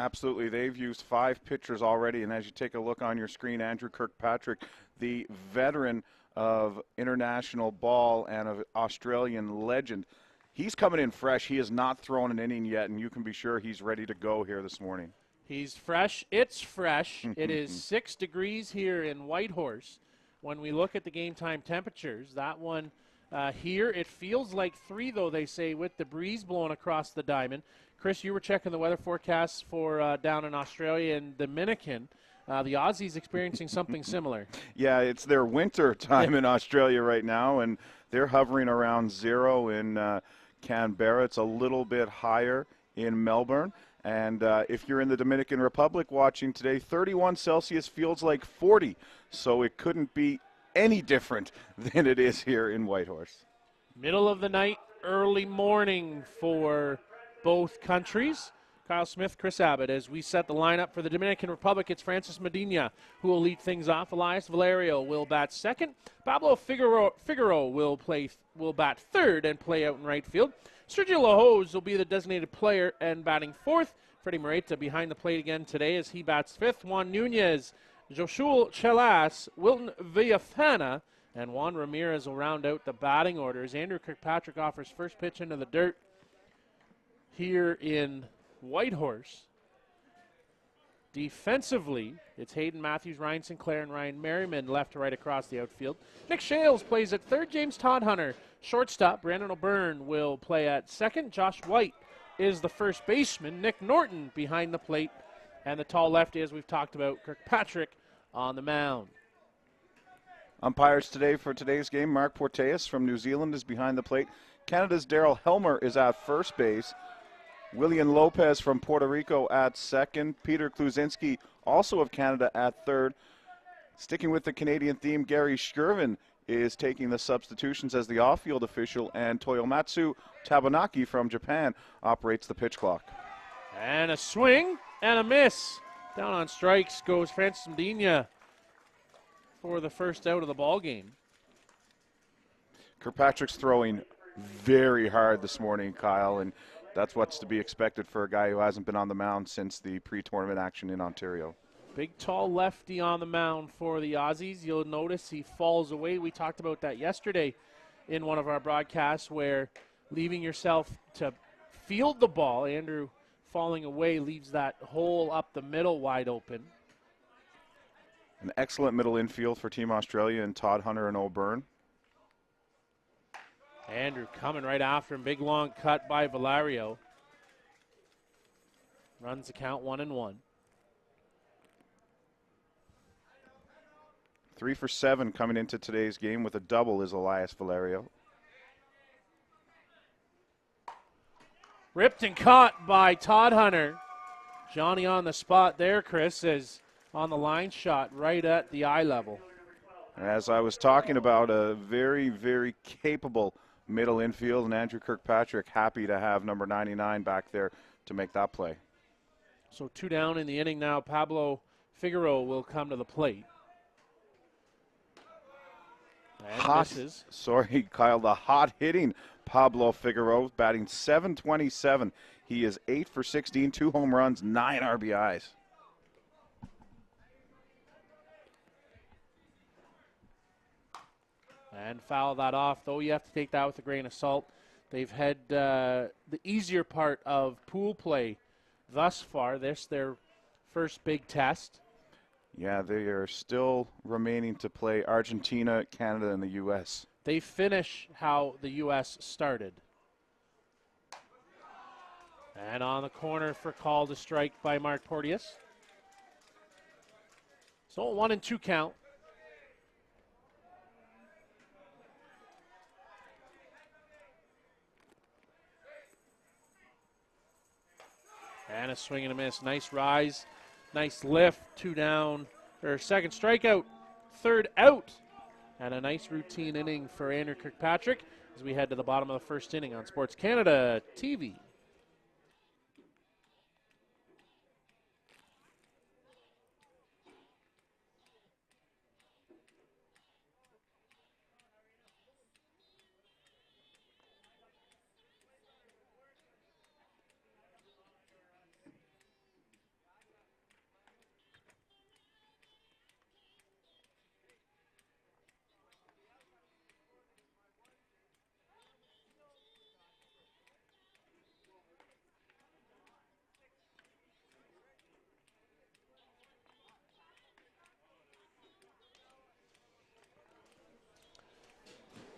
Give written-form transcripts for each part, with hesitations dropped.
Absolutely. They've used 5 pitchers already, and as you take a look on your screen, Andrew Kirkpatrick, the veteran of international ball and of Australian legend, he's coming in fresh. He has not thrown an inning yet, and you can be sure he's ready to go here this morning. He's fresh. It's fresh. It is 6 degrees here in Whitehorse. When we look at the game time temperatures, that one here, it feels like 3, though, they say, with the breeze blowing across the diamond. Chris, you were checking the weather forecasts for down in Australia and Dominican. The Aussies experiencing something similar. Yeah, it's their winter time in Australia right now, and they're hovering around 0 in Canberra. It's a little bit higher in Melbourne. And if you're in the Dominican Republic watching today, 31 Celsius feels like 40. So it couldn't be any different than it is here in Whitehorse. Middle of the night, early morning for both countries. Kyle Smith, Chris Abbott, as we set the lineup for the Dominican Republic, it's Francis Medina who will lead things off. Elias Valerio will bat second. Pablo Figaro will bat third and play out in right field. Sergio Lajos will be the designated player and batting fourth. Freddie Moreta behind the plate again today as he bats fifth. Juan Nunez, Joshua Chelas, Wilton Villafana, and Juan Ramirez will round out the batting orders. Andrew Kirkpatrick offers first pitch into the dirt here in Whitehorse. Defensively, it's Hayden Matthews, Ryan Sinclair, and Ryan Merriman left to right across the outfield. Nick Shales plays at third. James Todd-Hunter, shortstop. Brandon O'Byrne will play at second. Josh White is the first baseman. Nick Norton behind the plate. And the tall lefty, as we've talked about, Kirkpatrick on the mound. Umpires today for today's game, Mark Porteus from New Zealand is behind the plate. Canada's Daryl Helmer is at first base. William Lopez from Puerto Rico at second. Peter Kluzinski, also of Canada, at third. Sticking with the Canadian theme, Gary Shkirvan is taking the substitutions as the off-field official, and Toyomatsu Tabanaki from Japan operates the pitch clock. And a swing and a miss. Down on strikes goes Francis Medina for the first out of the ball game. Kirkpatrick's throwing very hard this morning, Kyle, and that's what's to be expected for a guy who hasn't been on the mound since the pre-tournament action in Ontario. Big, tall lefty on the mound for the Aussies. You'll notice he falls away. We talked about that yesterday in one of our broadcasts, where leaving yourself to field the ball, Andrew falling away leaves that hole up the middle wide open. An excellent middle infield for Team Australia and Todd-Hunter and O'Byrne. Andrew coming right after him. Big, long cut by Valerio. Runs the count 1-1. 3 for 7 coming into today's game with a double is Elias Valerio. Ripped and caught by Todd-Hunter. Johnny on the spot there, Chris, is on the line shot right at the eye level. As I was talking about, a very, very capable middle infield, and Andrew Kirkpatrick happy to have number 99 back there to make that play. So 2 down in the inning now. Pablo Figaro will come to the plate. And misses. Sorry, Kyle, the hot hitting Pablo Figaro, batting .727. He is 8 for 16, 2 home runs, 9 RBIs. And foul that off, though you have to take that with a grain of salt. They've had the easier part of pool play thus far. This their first big test. Yeah, they are still remaining to play Argentina, Canada, and the U.S. They finish how the U.S. started. And on the corner for call to strike by Mark Porteous. So a 1-2 count. And a swing and a miss. Nice rise, nice lift. 2 down, or second strikeout, 3rd out. And a nice routine inning for Andrew Kirkpatrick as we head to the bottom of the first inning on Sports Canada TV.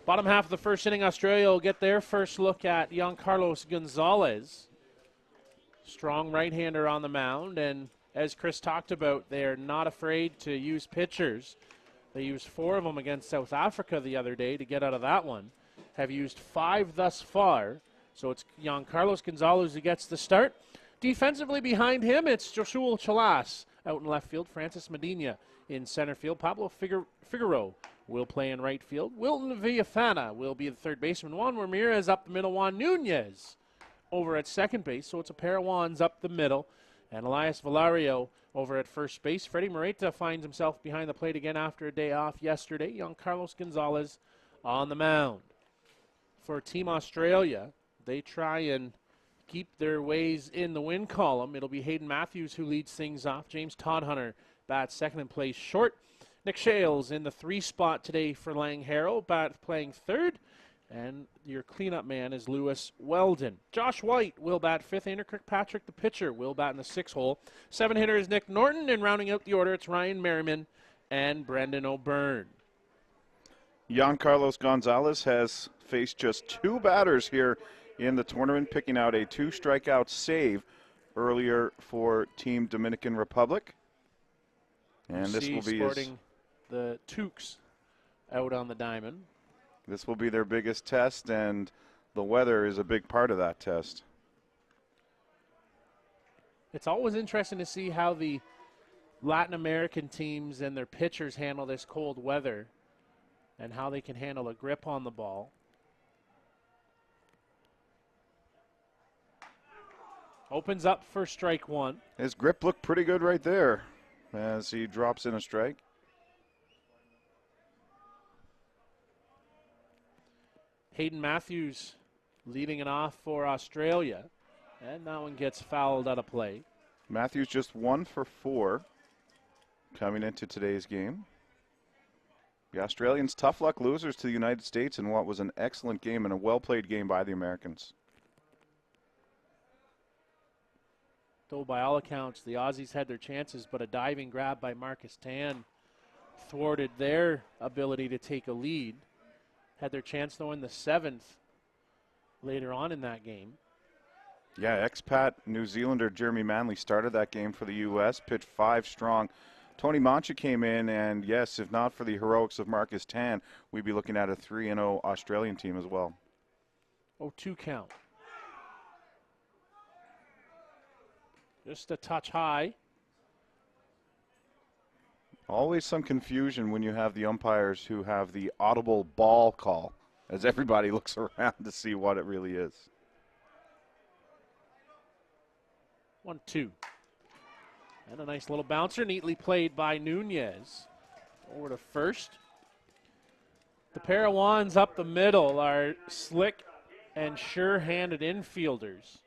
Bottom half of the first inning, Australia will get their first look at Giancarlos Gonzalez. Strong right-hander on the mound, and as Chris talked about, they're not afraid to use pitchers. They used 4 of them against South Africa the other day to get out of that one. Have used 5 thus far, so it's Giancarlos Gonzalez who gets the start. Defensively behind him, it's Joshua Chalas out in left field, Francis Medina in center field, Pablo Figueroa will play in right field. Wilton Villafana will be the third baseman. Juan Ramirez up the middle. Juan Nunez over at second base. So it's a pair of Juans up the middle. And Elias Valario over at first base. Freddie Moreta finds himself behind the plate again after a day off yesterday. Giancarlos Gonzalez on the mound. For Team Australia, they try and keep their ways in the win column. It'll be Hayden Matthews who leads things off. James Todhunter bats second and plays short. Nick Shales in the 3 spot today for Lang Harrow, playing third. And your cleanup man is Lewis Weldon. Josh White will bat fifth. Andrew Kirkpatrick, the pitcher, will bat in the 6th hole. 7-hitter is Nick Norton, and rounding out the order, it's Ryan Merriman and Brendan O'Byrne. Giancarlos Gonzalez has faced just 2 batters here in the tournament, picking out a 2-strikeout save earlier for Team Dominican Republic. And this will be sporting the Toques out on the diamond. This will be their biggest test, and the weather is a big part of that test. It's always interesting to see how the Latin American teams and their pitchers handle this cold weather and how they can handle a grip on the ball. Opens up for strike 1. His grip looked pretty good right there as he drops in a strike. Hayden Matthews leading it off for Australia, and that one gets fouled out of play. Matthews just 1 for 4 coming into today's game. The Australians tough luck losers to the United States in what was an excellent game and a well-played game by the Americans. Though by all accounts, the Aussies had their chances, but a diving grab by Marcus Tan thwarted their ability to take a lead. Had their chance, though, in the 7th later on in that game. Yeah, expat New Zealander Jeremy Manley started that game for the U.S., pitched 5 strong. Tony Mancha came in, and yes, if not for the heroics of Marcus Tan, we'd be looking at a 3-0 Australian team as well. 0-2 count. Just a touch high. Always some confusion when you have the umpires who have the audible ball call, as everybody looks around to see what it really is. 1-2. And a nice little bouncer, neatly played by Nunez. Over to first. The pair of Wands up the middle are slick and sure-handed infielders.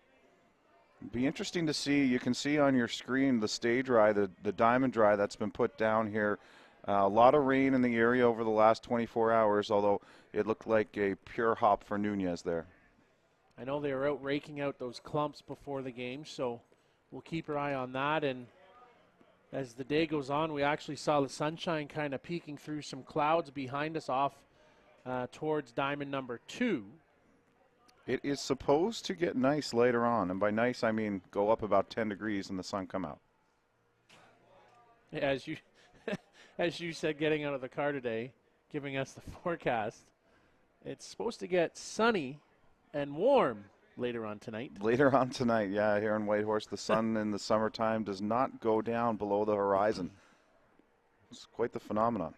Be interesting to see. You can see on your screen the stage rye, the diamond dry that's been put down here. A lot of rain in the area over the last 24 hours, although it looked like a pure hop for Nunez there. I know they were out raking out those clumps before the game, so we'll keep our eye on that. And as the day goes on, we actually saw the sunshine kind of peeking through some clouds behind us off towards diamond number 2. It is supposed to get nice later on, and by nice I mean go up about 10 degrees and the sun come out. As you as you said getting out of the car today, giving us the forecast, it's supposed to get sunny and warm later on tonight. Later on tonight, yeah, here in Whitehorse, the sun in the summertime does not go down below the horizon. It's quite the phenomenon.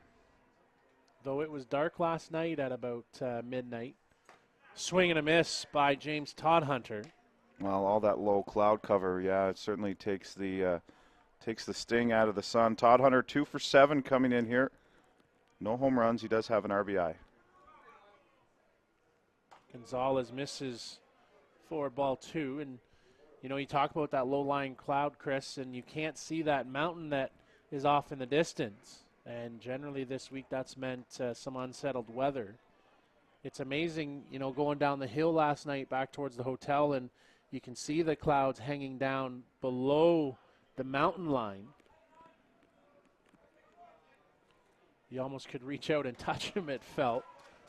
Though it was dark last night at about midnight. Swing and a miss by James Todhunter. Well, all that low cloud cover, yeah, it certainly takes the sting out of the sun. Todhunter 2 for 7 coming in here. No home runs. He does have an RBI. Gonzalez misses for ball 2, and you know you talk about that low-lying cloud, Chris, and you can't see that mountain that is off in the distance. And generally this week that's meant some unsettled weather. It's amazing, you know, going down the hill last night back towards the hotel, and you can see the clouds hanging down below the mountain line. You almost could reach out and touch them, it felt.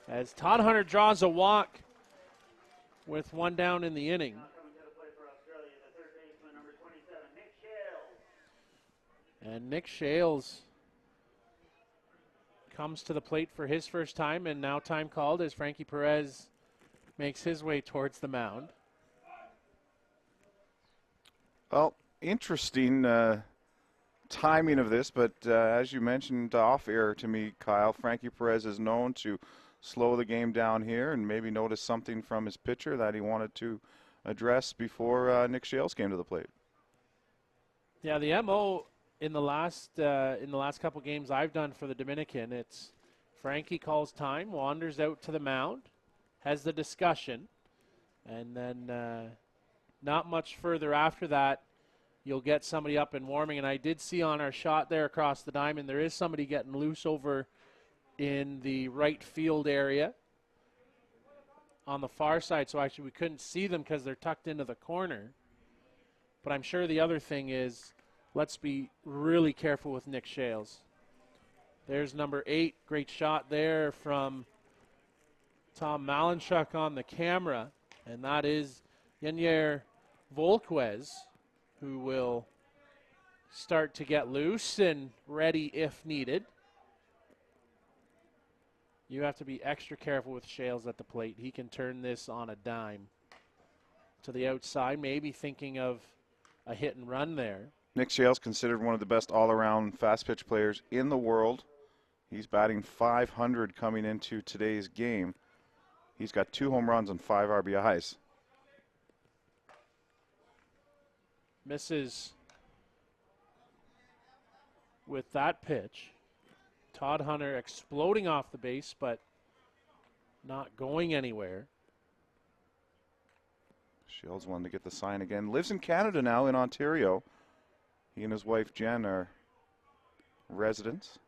as Todd Hunter draws a walk with one down in the inning. And Nick Shales comes to the plate for his first time, and now time called as Frankie Perez makes his way towards the mound. Well, interesting timing of this, but as you mentioned off air to me, Kyle, Frankie Perez is known to slow the game down here and maybe notice something from his pitcher that he wanted to address before Nick Shales came to the plate. Yeah, the MO in the last couple games I've done for the Dominican, it's Frankie calls time, wanders out to the mound, has the discussion, and then not much further after that, you'll get somebody up and warming. And I did see on our shot there across the diamond, there is somebody getting loose over in the right field area on the far side. So actually we couldn't see them because they're tucked into the corner. But I'm sure the other thing is, let's be really careful with Nick Shales. There's number 8. Great shot there from Tom Malinchuk on the camera. And that is Yenyer Volquez, who will start to get loose and ready if needed. You have to be extra careful with Shales at the plate. He can turn this on a dime to the outside, maybe thinking of a hit and run there. Nick Shales considered one of the best all-around fast pitch players in the world. He's batting .500 coming into today's game. He's got 2 home runs and 5 RBIs. Misses with that pitch. Todd Hunter exploding off the base, but not going anywhere. Shales wanted to get the sign again. Lives in Canada now, in Ontario. He and his wife Jen are residents.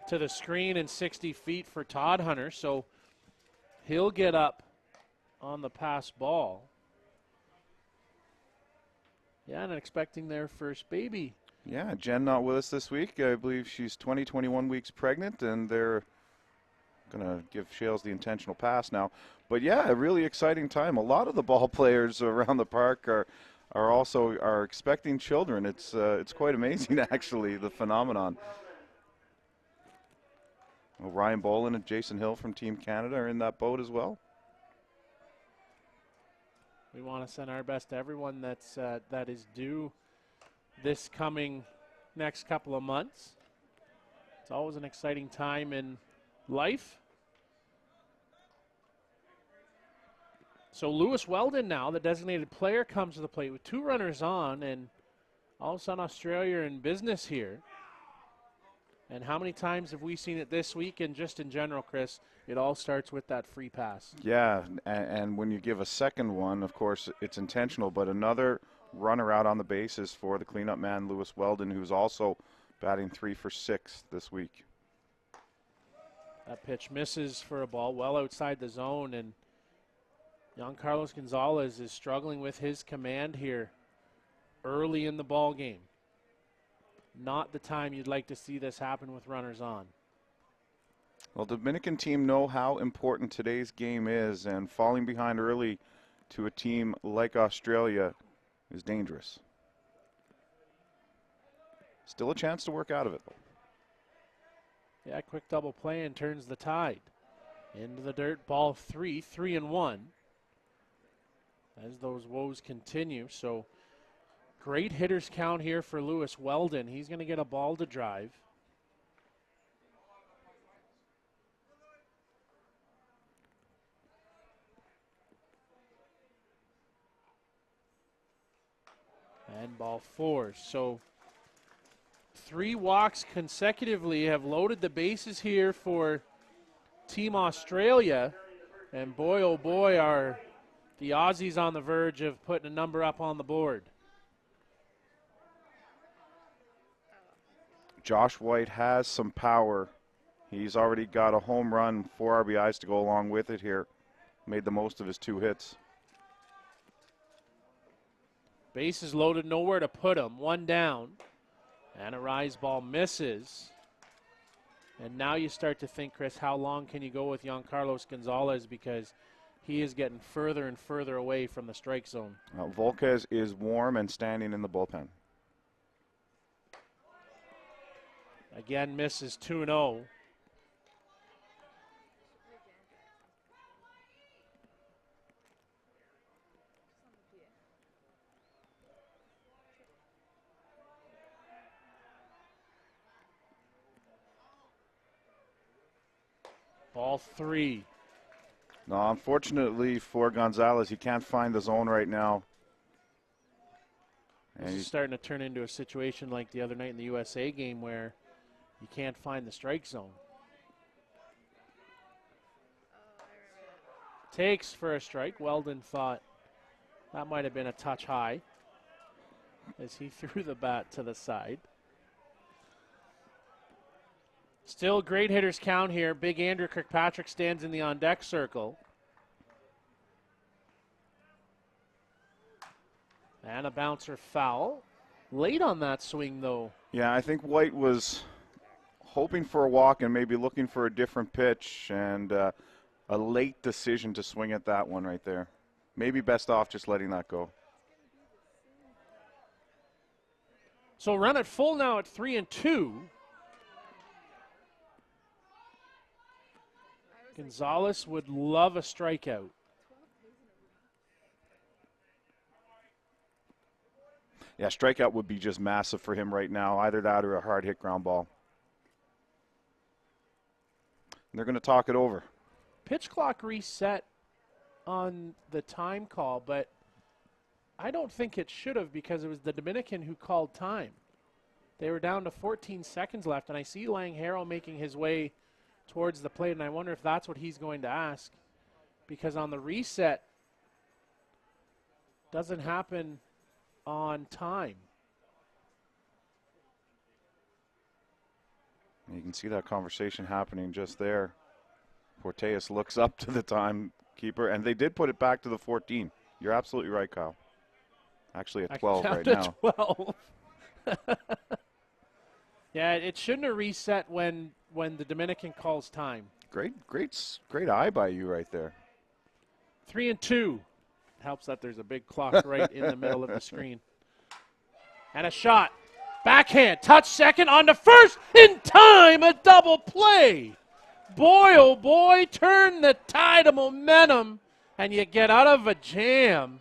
To the screen and 60 feet for Todd Hunter, so he'll get up on the pass ball. Yeah, and expecting their first baby. Yeah, Jen not with us this week. I believe she's 21 weeks pregnant, and they're going to give Shales the intentional pass now. But yeah, a really exciting time. A lot of the ball players around the park are also expecting children. It's quite amazing, actually, the phenomenon. Well, Ryan Bolin and Jason Hill from Team Canada are in that boat as well. We want to send our best to everyone that is due this coming next couple of months. It's always an exciting time in life. So Lewis Weldon now, the designated player, comes to the plate with 2 runners on, and all of a sudden Australia are in business here. And how many times have we seen it this week? And just in general, Chris, it all starts with that free pass. Yeah, and when you give a second one, of course, it's intentional, but another runner out on the bases for the cleanup man, Lewis Weldon, who's also batting 3 for 6 this week. That pitch misses for a ball well outside the zone, and young Carlos Gonzalez is struggling with his command here early in the ball game. Not the time you'd like to see this happen with runners on. Well, the Dominican team know how important today's game is, and falling behind early to a team like Australia is dangerous. Still a chance to work out of it, though. Yeah, quick double play and turns the tide. Into the dirt, ball 3, 3-1. As those woes continue, so great hitters count here for Lewis Weldon. He's going to get a ball to drive. And ball 4. So 3 walks consecutively have loaded the bases here for Team Australia. And boy, oh boy, are the Aussies on the verge of putting a number up on the board. Josh White has some power. He's already got a home run, 4 RBIs to go along with it here. Made the most of his 2 hits. Bases loaded, nowhere to put him. 1 down. And a rise ball misses. And now you start to think, Chris, how long can you go with Giancarlos Gonzalez, because he is getting further and further away from the strike zone. Volquez is warm and standing in the bullpen. Again, misses 2-0. Ball 3. No, unfortunately for Gonzalez, he can't find the zone right now. This is starting to turn into a situation like the other night in the USA game where you can't find the strike zone. Takes for a strike. Weldon thought that might have been a touch high as he threw the bat to the side. Still great hitters count here. Big Andrew Kirkpatrick stands in the on-deck circle. And a bouncer foul. Late on that swing, though. Yeah, I think White was hoping for a walk and maybe looking for a different pitch, and a late decision to swing at that one right there. Maybe best off just letting that go. So run it full now at 3-2. Gonzalez would love a strikeout. Yeah, strikeout would be just massive for him right now, either that or a hard hit ground ball. And they're going to talk it over. Pitch clock reset on the time call, but I don't think it should have, because it was the Dominican who called time. They were down to 14 seconds left, and I see Langhero making his way towards the plate, and I wonder if that's what he's going to ask, because on the reset, doesn't happen on time. You can see that conversation happening just there. Porteus looks up to the timekeeper, and they did put it back to the 14. You're absolutely right, Kyle. Actually at 12 right now. 12. Yeah, it shouldn't have reset when the Dominican calls time. Great eye by you right there. 3-2. Helps that there's a big clock right in the middle of the screen. And a shot. Backhand. Touch second on to first. In time, a double play. Boy, oh boy, turn the tide of momentum, and you get out of a jam,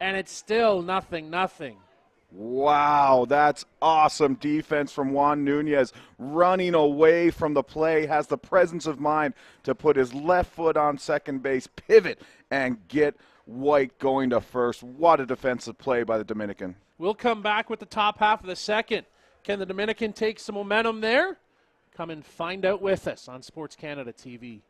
and it's still 0-0. Wow, that's awesome defense from Juan Nunez. Running away from the play, has the presence of mind to put his left foot on second base, pivot, and get White going to first. What a defensive play by the Dominican. We'll come back with the top half of the second. Can the Dominican take some momentum there? Come and find out with us on Sports Canada TV.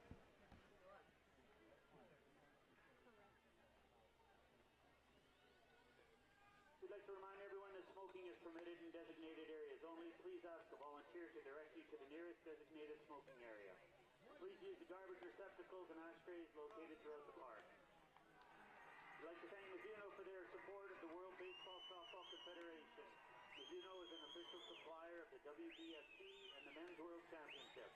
Designated smoking area. Please use the garbage receptacles and ashtrays located throughout the park. I'd like to thank Mizuno for their support of the World Baseball Softball Confederation. Mizuno is an official supplier of the WBSC and the Men's World Championship.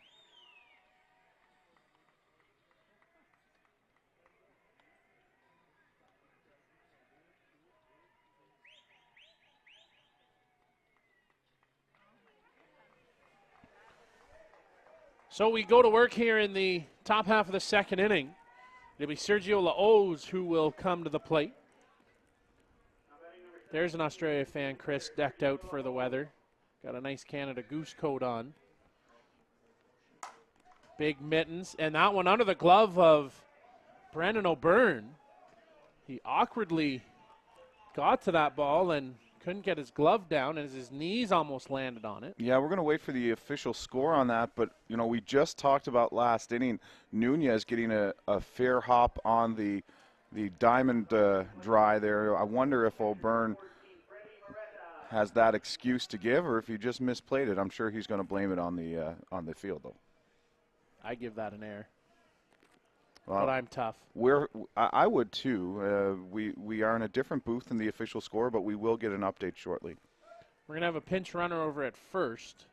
So we go to work here in the top half of the second inning. It'll be Sergio Laoz who will come to the plate. There's an Australia fan, Chris, decked out for the weather. Got a nice Canada Goose coat on. Big mittens. And that one under the glove of Brandon O'Byrne. He awkwardly got to that ball and couldn't get his glove down as his knees almost landed on it. Yeah, we're going to wait for the official score on that, but, you know, we just talked about last inning, Nunez getting a fair hop on the diamond dry there. I wonder if O'Byrne has that excuse to give or if he just misplayed it. I'm sure he's going to blame it on the field, though. I give that an air. Well, but I'm tough. I would too. We are in a different booth than the official score, but we will get an update shortly. We're going to have a pinch runner over at first.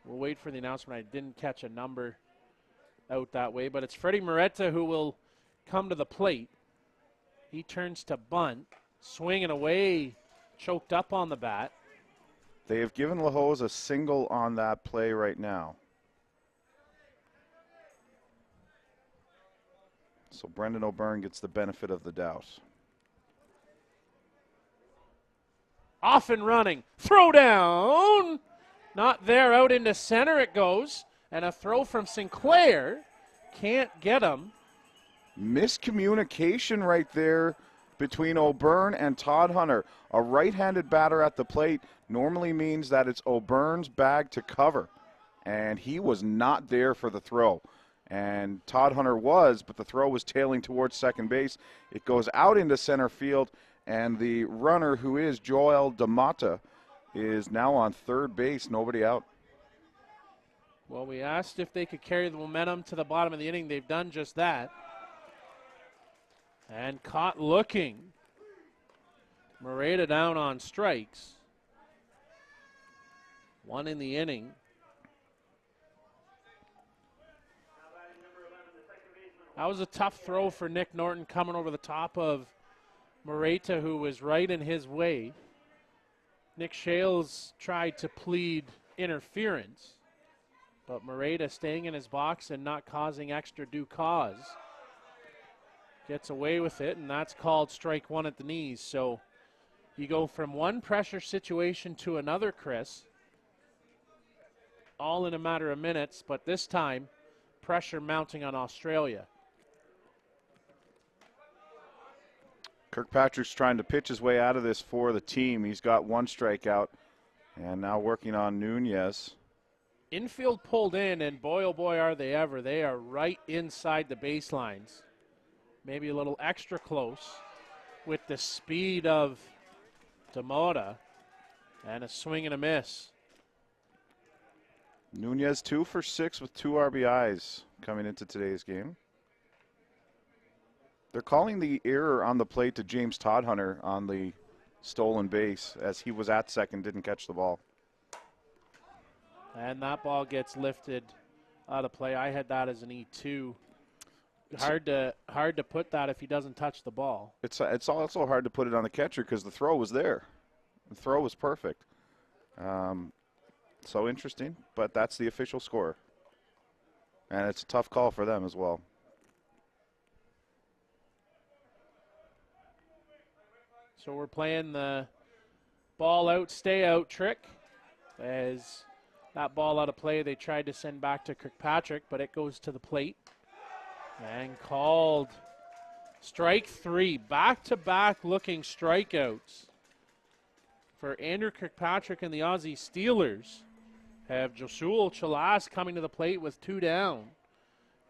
We'll wait for the announcement. I didn't catch a number out that way, but it's Freddie Moretta who will come to the plate. He turns to bunt, swinging away, choked up on the bat. They have given LaHose a single on that play right now. So Brendan O'Byrne gets the benefit of the doubt. Off and running. Throw down. Not there. Out into center it goes. And a throw from Sinclair. Can't get him. Miscommunication right there between O'Byrne and Todd Hunter. A right-handed batter at the plate normally means that it's O'Byrne's bag to cover. And he was not there for the throw. And Todd Hunter was, but the throw was tailing towards second base. It goes out into center field, and the runner, who is Joel DeMata, is now on third base, nobody out. Well, we asked if they could carry the momentum to the bottom of the inning. They've done just that. And caught looking. Moreta down on strikes. One in the inning. That was a tough throw for Nick Norton coming over the top of Moreta, who was right in his way. Nick Shales tried to plead interference, but Moreta staying in his box and not causing extra due cause gets away with it, and that's called strike one at the knees. So you go from one pressure situation to another, Chris, all in a matter of minutes, but this time pressure mounting on Australia. Kirkpatrick's trying to pitch his way out of this for the team. He's got one strikeout, and now working on Nunez. Infield pulled in, and boy, oh boy, are they ever. They are right inside the baselines. Maybe a little extra close with the speed of Demota, and a swing and a miss. Nunez 2 for 6 with 2 RBIs coming into today's game. They're calling the error on the plate to James Todd Hunter on the stolen base, as he was at second, didn't catch the ball. And that ball gets lifted out of play. I had that as an E2. Hard to put that if he doesn't touch the ball. It's also hard to put it on the catcher because the throw was there. The throw was perfect. So interesting, but that's the official score. And it's a tough call for them as well. So we're playing the ball out, stay out trick. As that ball out of play, they tried to send back to Kirkpatrick, but it goes to the plate. And called strike three. Back-to-back looking strikeouts for Andrew Kirkpatrick and the Aussie Steelers. Have Joshua Chalas coming to the plate with 2 down.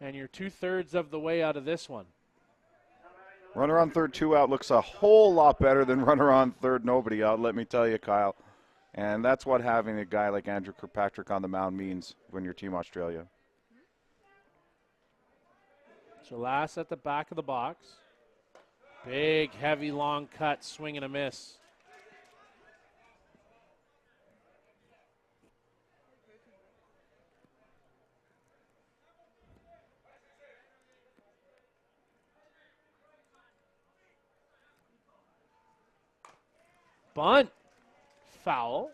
And you're 2/3 of the way out of this one. Runner on third, 2 out looks a whole lot better than runner on third, nobody out, let me tell you, Kyle. And that's what having a guy like Andrew Kirkpatrick on the mound means when you're Team Australia. Chalas at the back of the box. Big, heavy, long cut, swing and a miss. Bunt. Foul.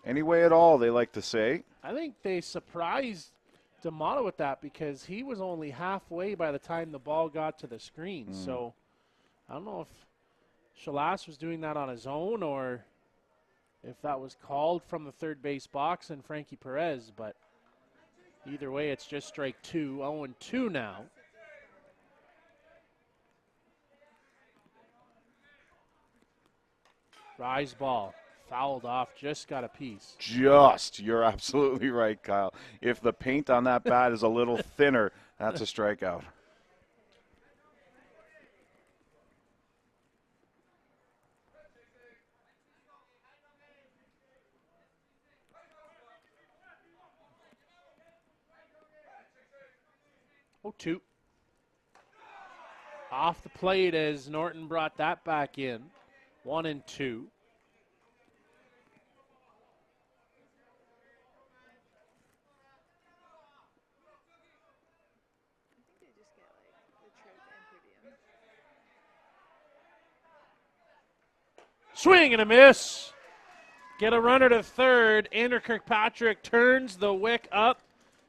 Any way at all, they like to say. I think they surprised D'Amato with that because he was only halfway by the time the ball got to the screen. So I don't know if Chalas was doing that on his own or if that was called from the third base box and Frankie Perez, but either way, it's just strike 2, 0-2 now. Rise ball, fouled off, just got a piece. You're absolutely right, Kyle. If the paint on that bat is a little thinner, that's a strikeout. Oh, 2. Off the plate as Norton brought that back in. 1-2. Swing and a miss. Get a runner to third. Andrew Kirkpatrick turns the wick up,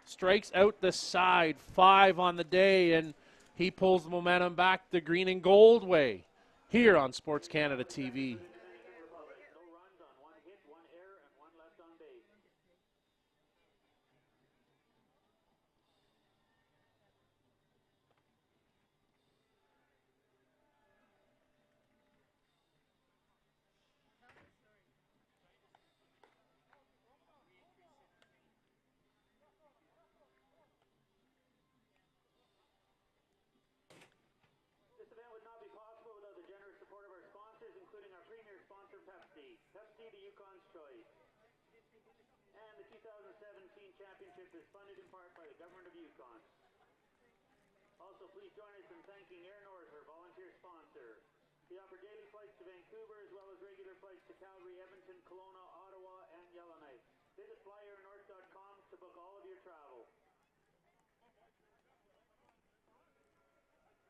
strikes out the side. 5 on the day, and he pulls the momentum back the green and gold way here on Sports Canada TV. No runs on 1 hit, 1 error, and 1 left on base. This event would not be possible without the generous support of our sponsors, including our premier sponsor, Pepsi. Pepsi, the Yukon's choice. And the 2017 championship is funded in part by the government of Yukon. Also, please join us in thanking Air North, our volunteer sponsor. They offer daily flights to Vancouver as well as regular flights to Calgary, Edmonton, Kelowna, Ottawa, and Yellowknife. Visit flyairnorth.com to book all of your travel.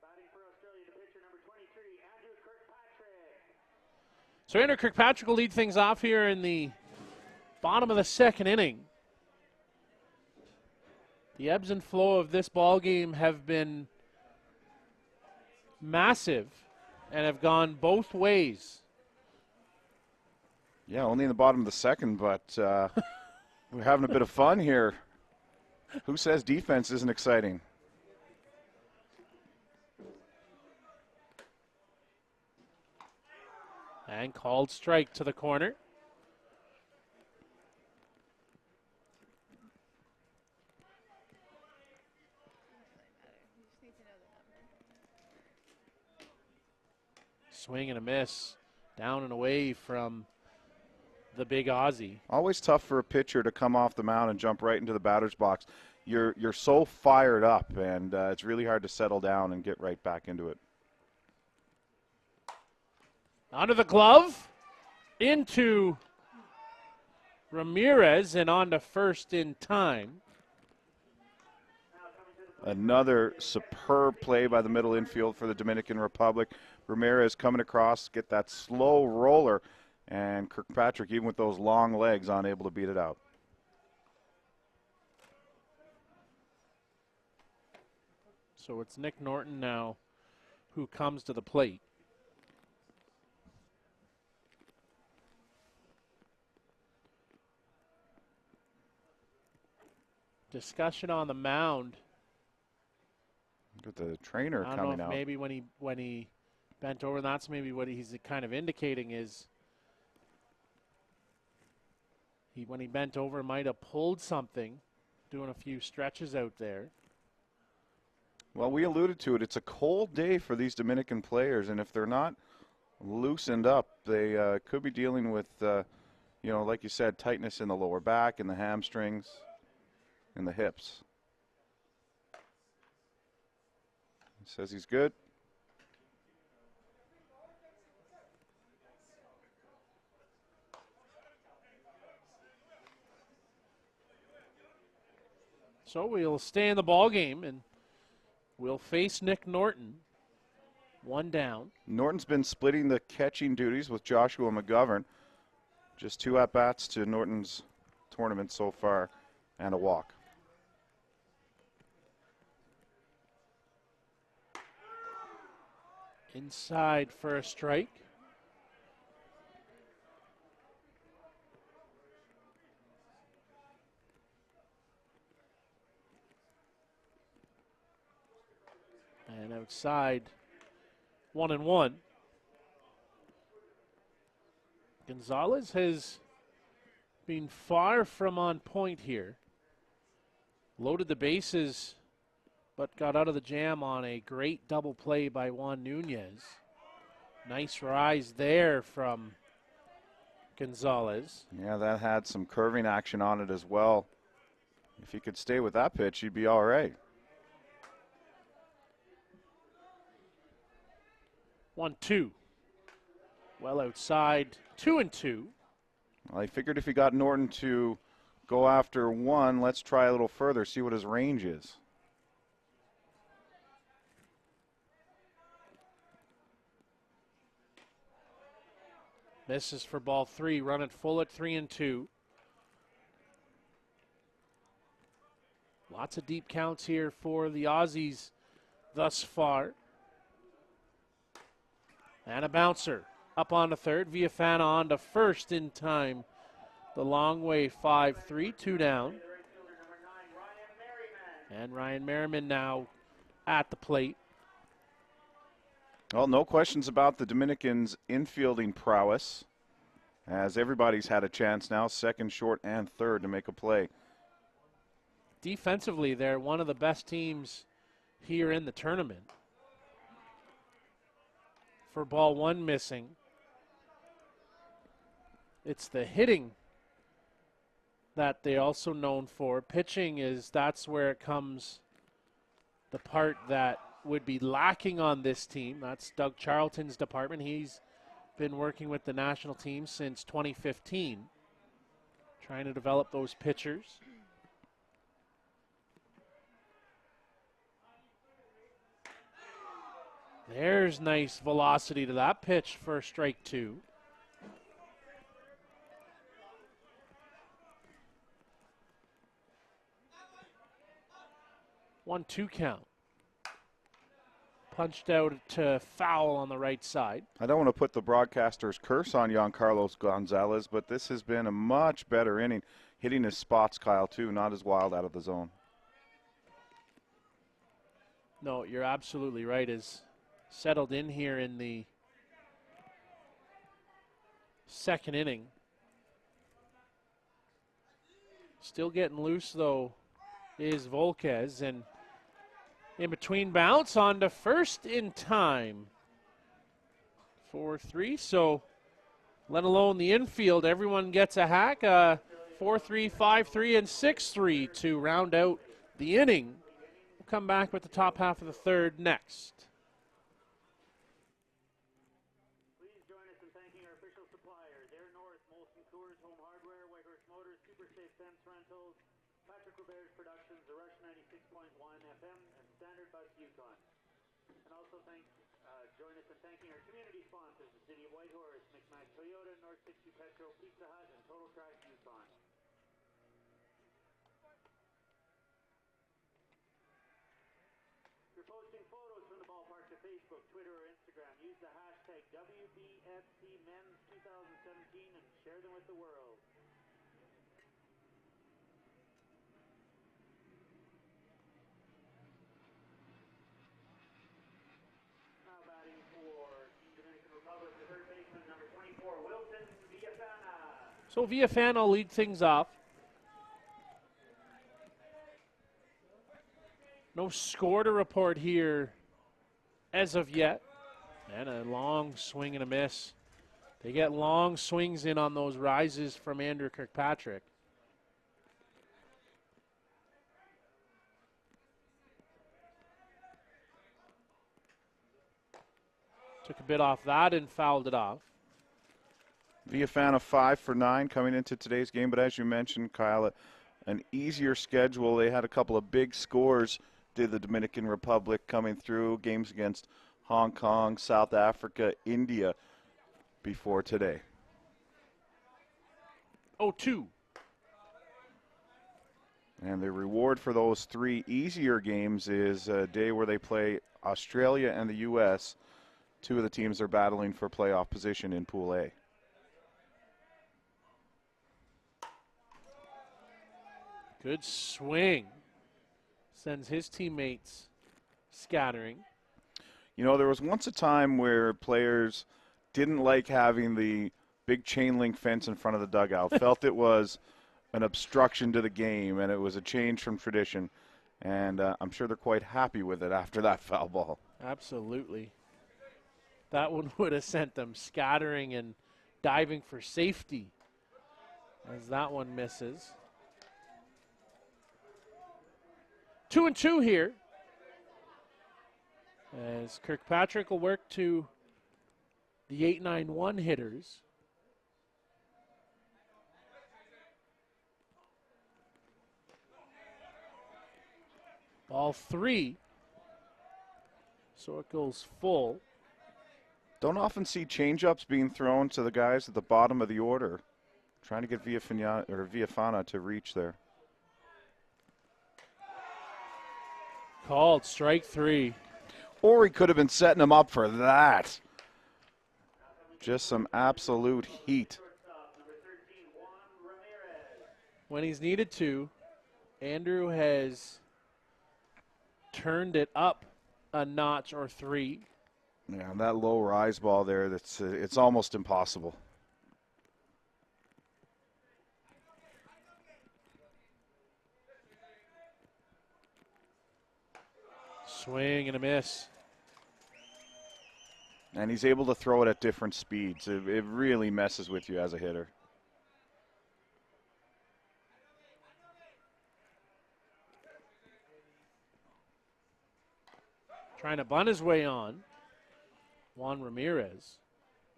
Batting for Australia, the pitcher number 23, Andrew Kirkpatrick. So Andrew Kirkpatrick will lead things off here in the bottom of the second inning. The ebbs and flow of this ball game have been massive and have gone both ways. Yeah, only in the bottom of the second, but we're having a bit of fun here. Who says defense isn't exciting? And called strike to the corner. Swing and a miss. Down and away from the big Aussie. Always tough for a pitcher to come off the mound and jump right into the batter's box. You're so fired up, and it's really hard to settle down and get right back into it. Under the glove, into Ramirez, and on to first in time. Another superb play by the middle infield for the Dominican Republic. Ramirez coming across, get that slow roller, and Kirkpatrick, even with those long legs, unable to beat it out. So it's Nick Norton now who comes to the plate. Discussion on the mound. Got the trainer I don't coming know if out. maybe when he bent over, that's maybe what he's kind of indicating is when he bent over might have pulled something, doing a few stretches out there. Well, we alluded to it. It's a cold day for these Dominican players, and if they're not loosened up, they could be dealing with, like you said, tightness in the lower back, in the hamstrings, in the hips. He says he's good. So we'll stay in the ball game, and we'll face Nick Norton. 1 down. Norton's been splitting the catching duties with Joshua McGovern. Just 2 at-bats to Norton's tournament so far, and a walk. Inside for a strike. And outside, 1-1. Gonzalez has been far from on point here. Loaded the bases, but got out of the jam on a great double play by Juan Nunez. Nice rise there from Gonzalez. Yeah, that had some curving action on it as well. If he could stay with that pitch, he'd be all right. 1-2. Well outside, 2-2. Well, I figured if he got Norton to go after 1, let's try a little further, see what his range is. Misses for ball 3. Run it full at 3-2. Lots of deep counts here for the Aussies thus far. And a bouncer up on to third. Viafana on to first in time. The long way, 5-3, 2 down. And Ryan Merriman now at the plate. Well, no questions about the Dominicans' infielding prowess, as everybody's had a chance now, second, short, and third, to make a play. Defensively, they're one of the best teams here in the tournament. For ball 1 missing, it's the hitting that they're also known for. Pitching that's where it comes, the part that would be lacking on this team. That's Doug Charlton's department. He's been working with the national team since 2015, trying to develop those pitchers. There's nice velocity to that pitch for strike 2. One, 2 count. Punched out to foul on the right side. I don't want to put the broadcaster's curse on Giancarlo Gonzalez, but this has been a much better inning. Hitting his spots, Kyle, too, not as wild out of the zone. No, you're absolutely right. Is settled in here in the second inning. Still getting loose, though, is Volquez. And in between bounce on to first in time. 4-3. So, let alone the infield, everyone gets a hack. 4-3, 5-3, and 6-3 to round out the inning. We'll come back with the top half of the third next. Please join us in thanking our official suppliers: Air North, Molson Coors, Home Hardware, Whitehorse Motors, Super Safe Fence Rentals, Patrick Robert's Productions, The Rush 96.1 FM, and Standard Bus Yukon. And also join us in thanking our community sponsors: the City of Whitehorse, Micmac Toyota, North 60 Petro, Pizza Hut, and Total Track Yukon. You're posting photos from the ballpark to Facebook, Twitter, or Instagram. Use the hashtag WBSC Men's 2017 and share them with the world. Now batting for Dominican Republic, the third baseman, number 24, Wilson Viafana. So Viafana will lead things off. No score to report here as of yet. And a long swing and a miss. They get long swings in on those rises from Andrew Kirkpatrick. Took a bit off that and fouled it off. Viafana 5 for 9 coming into today's game, but as you mentioned, Kyle, an easier schedule. They had a couple of big scores, did the Dominican Republic, coming through games against Hong Kong, South Africa, India before today. 0-2. And the reward for those 3 easier games is a day where they play Australia and the U.S. 2 of the teams are battling for playoff position in Pool A. Good swing. Sends his teammates scattering. You know, there was once a time where players didn't like having the big chain link fence in front of the dugout, felt it was an obstruction to the game, and it was a change from tradition. And I'm sure they're quite happy with it after that foul ball. Absolutely. That one would have sent them scattering and diving for safety as that one misses. 2-2 here. As Kirkpatrick will work to the 8-9-1 hitters. Ball 3. So it goes full. Don't often see changeups being thrown to the guys at the bottom of the order. Trying to get Viafana to reach there. Called strike 3. Or he could have been setting him up for that. Just some absolute heat. When he's needed to, Andrew has turned it up a notch or 3. Yeah, that low rise ball there, it's almost impossible. Swing and a miss. And he's able to throw it at different speeds. It really messes with you as a hitter. Trying to bunt his way on. Juan Ramirez.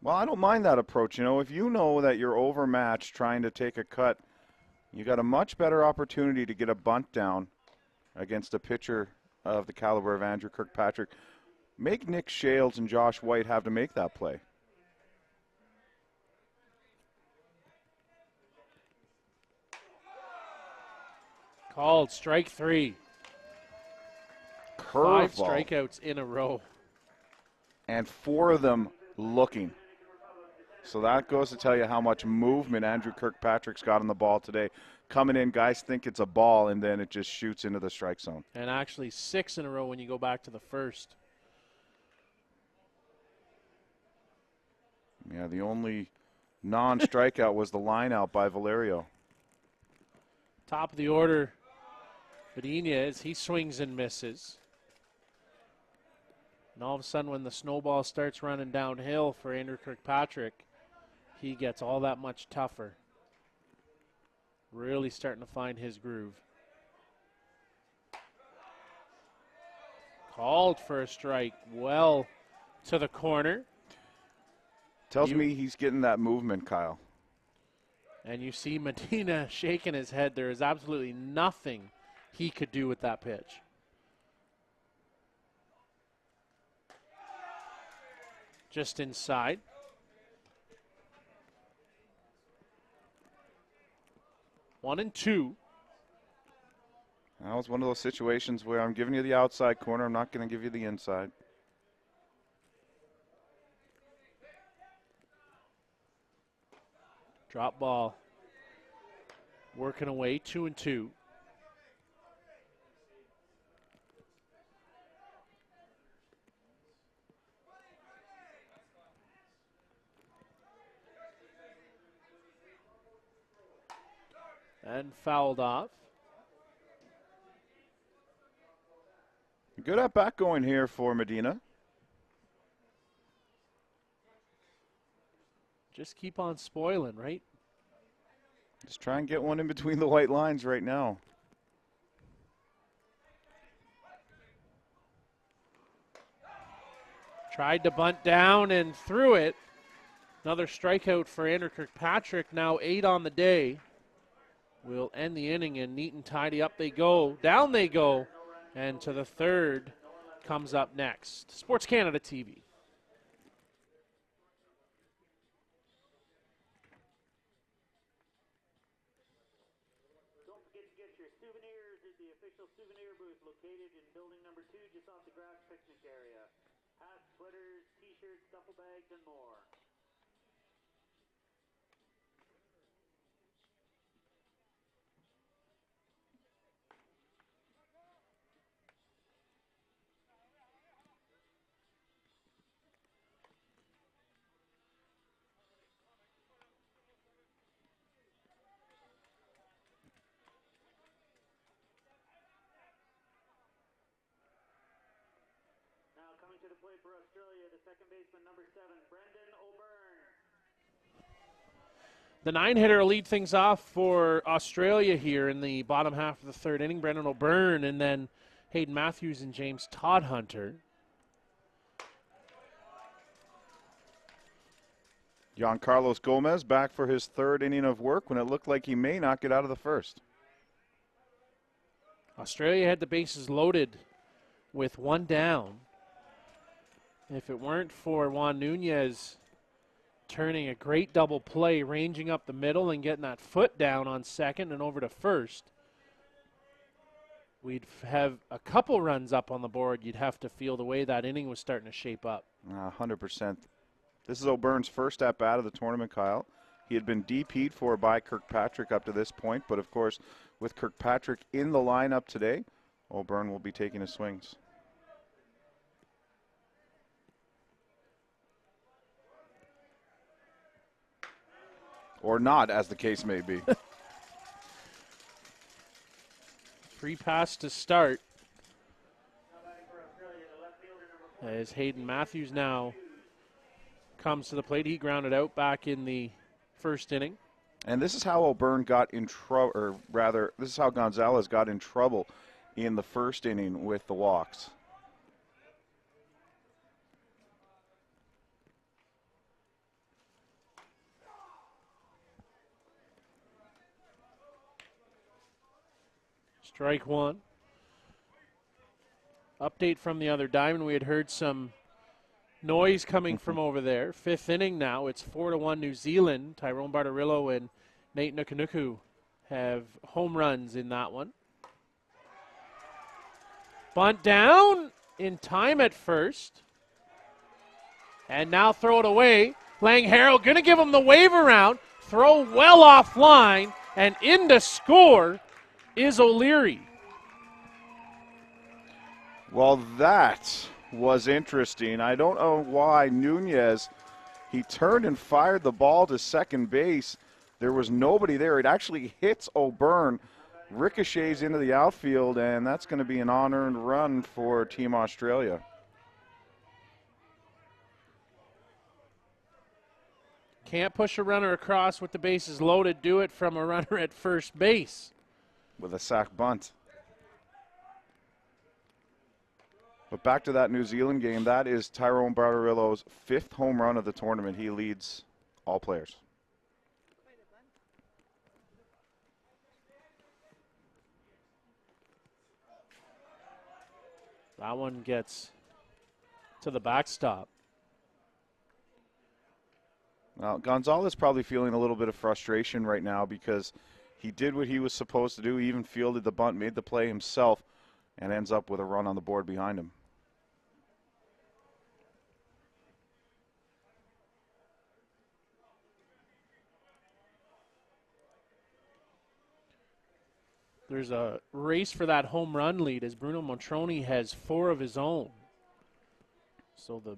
Well, I don't mind that approach. You know, if you know that you're overmatched trying to take a cut, you got a much better opportunity to get a bunt down against a pitcher of the caliber of Andrew Kirkpatrick. Make Nick Shales and Josh White have to make that play. Called strike 3. Curveball. 5 strikeouts in a row. And 4 of them looking. So that goes to tell you how much movement Andrew Kirkpatrick's got on the ball today. Coming in, guys think it's a ball, and then it just shoots into the strike zone. And actually 6 in a row when you go back to the first. Yeah, the only non-strikeout was the line out by Valerio. Top of the order, Medina, as he swings and misses. And all of a sudden, when the snowball starts running downhill for Andrew Kirkpatrick, he gets all that much tougher. Really starting to find his groove. Called for a strike, well to the corner. Tells me he's getting that movement, Kyle. And you see Medina shaking his head. There is absolutely nothing he could do with that pitch. Just inside. One and two. That was one of those situations where I'm giving you the outside corner. I'm not going to give you the inside. Drop ball. Working away, 2-2. And fouled off. Good at bat going here for Medina. Just keep on spoiling, right? Just try and get one in between the white lines right now. Tried to bunt down and threw it. Another strikeout for Andrew Kirkpatrick. Now 8 on the day. Will end the inning and neat and tidy. Up they go. Down they go. And to the third comes up next. Sports Canada TV. Don't forget to get your souvenirs at the official souvenir booth located in building number 2 just off the grass picnic area. Hats, sweaters, t-shirts, duffel bags, and more. Coming to the plate for Australia, the second baseman, number 7, Brendan O'Byrne. The 9-hitter will lead things off for Australia here in the bottom half of the third inning. Brendan O'Byrne, and then Hayden Matthews and James Todhunter. Giancarlos Gomez back for his third inning of work when it looked like he may not get out of the first. Australia had the bases loaded with one down. If it weren't for Juan Nunez turning a great double play, ranging up the middle and getting that foot down on second and over to first, we'd have a couple runs up on the board. You'd have to feel the way that inning was starting to shape up. 100%. This is O'Byrne's first at-bat of the tournament, Kyle. He had been DP'd for by Kirkpatrick up to this point, but of course, with Kirkpatrick in the lineup today, O'Byrne will be taking his swings. Or not, as the case may be. Free pass to start. As Hayden Matthews now comes to the plate. He grounded out back in the first inning. And this is how O'Byrne got in trouble, or rather, this is how Gonzalez got in trouble in the first inning with the walks. Strike one. Update from the other diamond. We had heard some noise coming from over there. Fifth inning now. It's 4-1 New Zealand. Tyrone Bartarillo and Nate Nukunuku have home runs in that one. Bunt down in time at first. And now throw it away. Lang Harrell going to give him the wave around. Throw well offline. And in to score is O'Leary. Well, that was interesting. I don't know why Nunez, he turned and fired the ball to second base. There was nobody there. It actually hits O'Byrne, ricochets into the outfield, and that's going to be an unearned run for Team Australia. Can't push a runner across with the bases loaded. Do it from a runner at first base. With a sac bunt. But back to that New Zealand game, that is Tyrone Bartarillo's 5th home run of the tournament. He leads all players. That one gets to the backstop. Well, Gonzalez probably feeling a little bit of frustration right now because he did what he was supposed to do. He even fielded the bunt, made the play himself, and ends up with a run on the board behind him. There's a race for that home run lead as Bruno Montroni has 4 of his own. So the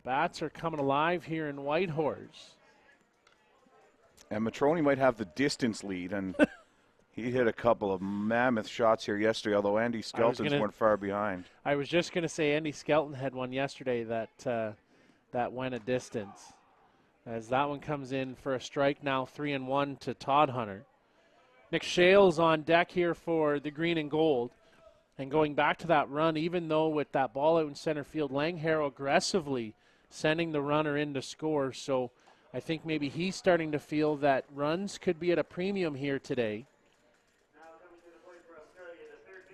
bats are coming alive here in Whitehorse. And Matroni might have the distance lead, and he hit a couple of mammoth shots here yesterday, although Andy Skelton's weren't far behind. I was just going to say Andy Skelton had one yesterday that went a distance. As that one comes in for a strike now, 3-1 to Todd Hunter. Nick Shales on deck here for the green and gold. And going back to that run, even though with that ball out in center field, Lang Harrell aggressively sending the runner in to score. So I think maybe he's starting to feel that runs could be at a premium here today.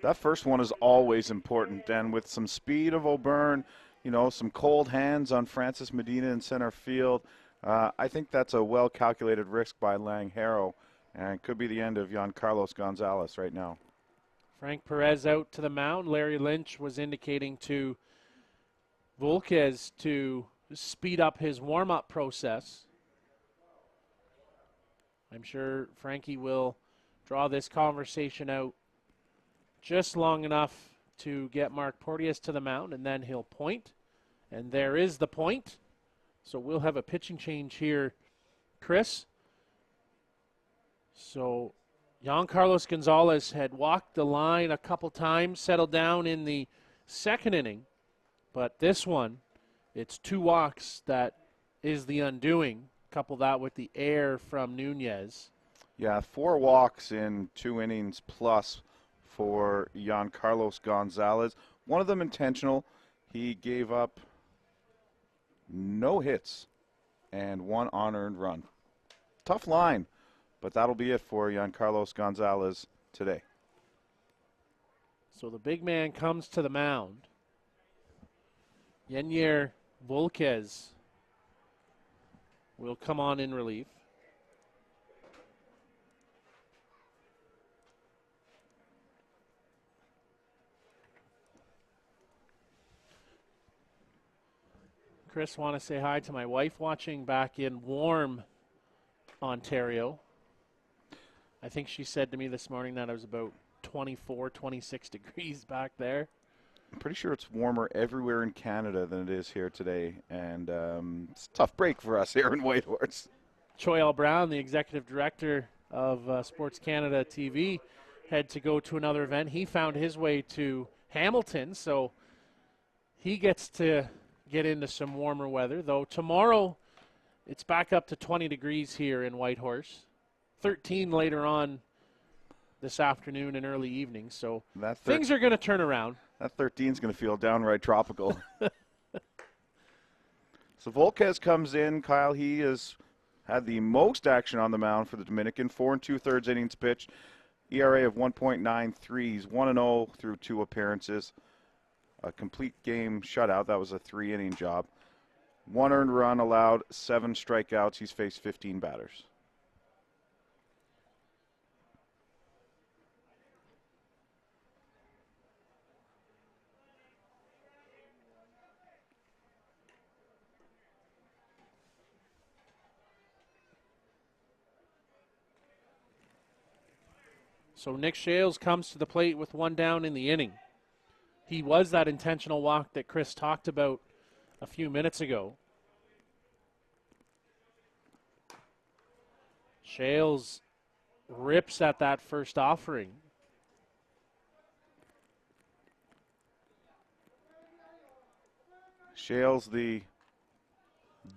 That first one is always important, and with some speed of O'Byrne, you know, some cold hands on Francis Medina in center field, I think that's a well-calculated risk by Lang Harrell, and could be the end of Giancarlos Gonzalez right now. Frank Perez out to the mound. Larry Lynch was indicating to Volquez to speed up his warm-up process. I'm sure Frankie will draw this conversation out just long enough to get Mark Porteous to the mound, and then he'll point. And there is the point. So we'll have a pitching change here, Chris. So Giancarlos Gonzalez had walked the line a couple times, settled down in the second inning. But this one, it's 2 walks that is the undoing. Couple that with the air from Nunez. Yeah, 4 walks in 2 innings plus for Giancarlos Gonzalez. One of them intentional. He gave up no hits and 1 unearned run. Tough line, but that'll be it for Giancarlos Gonzalez today. So the big man comes to the mound. Yenyer Volquez will come on in relief. Chris, want to say hi to my wife watching back in warm Ontario. I think she said to me this morning that it was about 24, 26 degrees back there. I'm pretty sure it's warmer everywhere in Canada than it is here today, and it's a tough break for us here in Whitehorse. Choi L. Brown, the executive director of Sports Canada TV, had to go to another event. He found his way to Hamilton, so he gets to get into some warmer weather, though tomorrow it's back up to 20 degrees here in Whitehorse, 13 later on this afternoon and early evening, so things are going to turn around. That 13 is going to feel downright tropical. So Volquez comes in. Kyle, he has had the most action on the mound for the Dominican, 4 2/3 innings pitched, ERA of 1.93. He's 1-0 through 2 appearances. A complete game shutout. That was a 3-inning job. 1 earned run allowed, 7 strikeouts. He's faced 15 batters. So Nick Shales comes to the plate with 1 down in the inning. He was that intentional walk that Chris talked about a few minutes ago. Shales rips at that first offering. Shales, the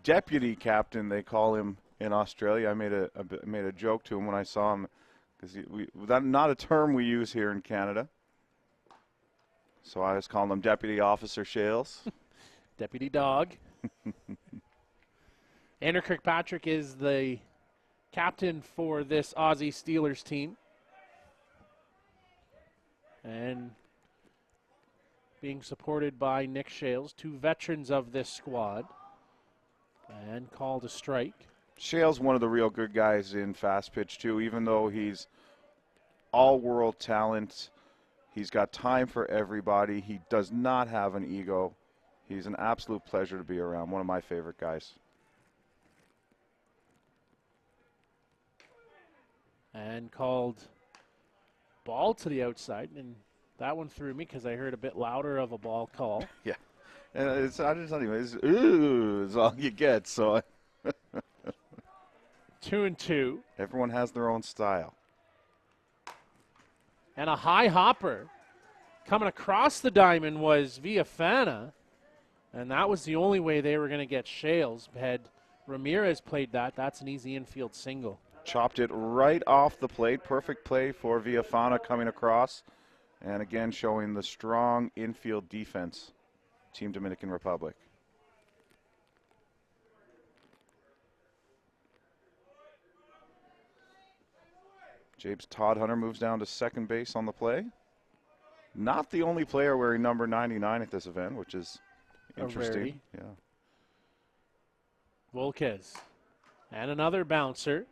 deputy captain, they call him in Australia. I made a joke to him when I saw him, because that's not a term we use here in Canada. So I was calling him Deputy Officer Shales. Deputy Dog. Andrew Kirkpatrick is the captain for this Aussie Steelers team. And being supported by Nick Shales, 2 veterans of this squad. And called a strike. Shales, one of the real good guys in fast pitch, too, even though he's all-world talent. He's got time for everybody. He does not have an ego. He's an absolute pleasure to be around. One of my favorite guys. And called ball to the outside. And that one threw me because I heard a bit louder of a ball call. Yeah. And it's not even, it's, ooh, is all you get. So 2-2. Everyone has their own style. And a high hopper coming across the diamond was Villafana. And that was the only way they were going to get Shales. Had Ramirez played that, that's an easy infield single. Chopped it right off the plate. Perfect play for Villafana coming across. And again, showing the strong infield defense, Team Dominican Republic. James Todd Hunter moves down to second base on the play. Not the only player wearing number 99 at this event, which is interesting. Yeah. Volquez. And another bouncer.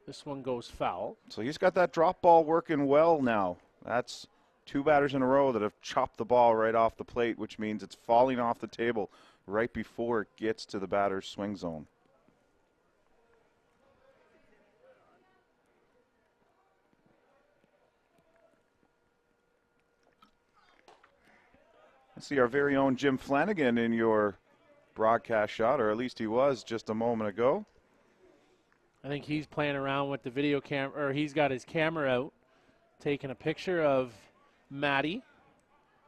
This one goes foul. So he's got that drop ball working well now. That's 2 batters in a row that have chopped the ball right off the plate, which means it's falling off the table right before it gets to the batter's swing zone. Let's see our very own Jim Flanagan in your broadcast shot, or at least he was just a moment ago. I think he's playing around with the video camera, or he's got his camera out, taking a picture of Maddie.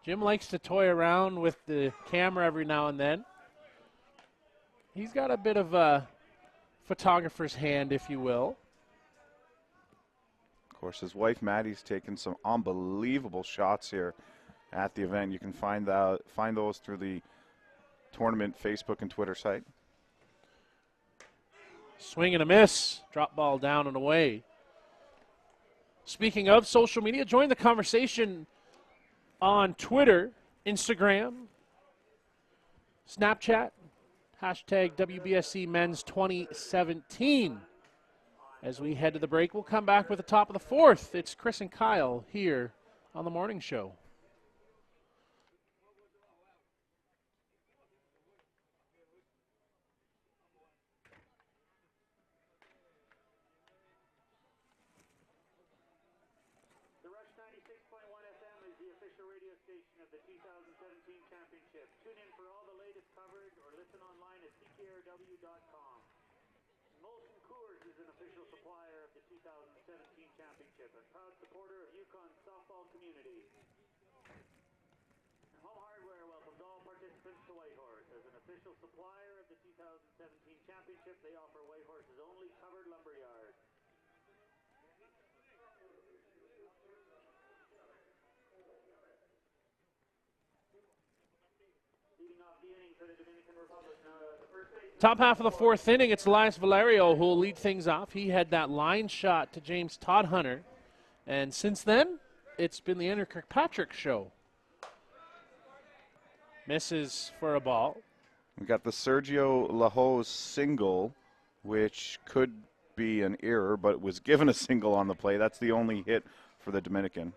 Jim likes to toy around with the camera every now and then. He's got a bit of a photographer's hand, if you will. Of course, his wife Maddie's taken some unbelievable shots here at the event. You can find those through the tournament Facebook and Twitter site. Swing and a miss. Drop ball down and away. Speaking of social media, join the conversation on Twitter, Instagram, Snapchat, hashtag WBSC Men's 2017. As we head to the break, we'll come back with the top of the fourth. It's Chris and Kyle here on the morning show. The Rush 96.1 FM is the official radio station of the 2017 championship. Tune in for all the latest coverage or listen online at ckrw.com. Molson Coors is an official supplier of the 2017 championship and proud supporter of Yukon's softball community. And Home Hardware welcomes all participants to Whitehorse. As an official supplier of the 2017 championship, they offer Whitehorse's only covered lumberyard. Leading off the inning for the Dominican Republic. The first baseman. Top half of the fourth inning, it's Elias Valerio who will lead things off. He had that line shot to James Todd-Hunter. And since then, it's been the Andrew Kirkpatrick show. Misses for a ball. We got the Sergio Lajos single, which could be an error, but was given a single on the play. That's the only hit for the Dominican.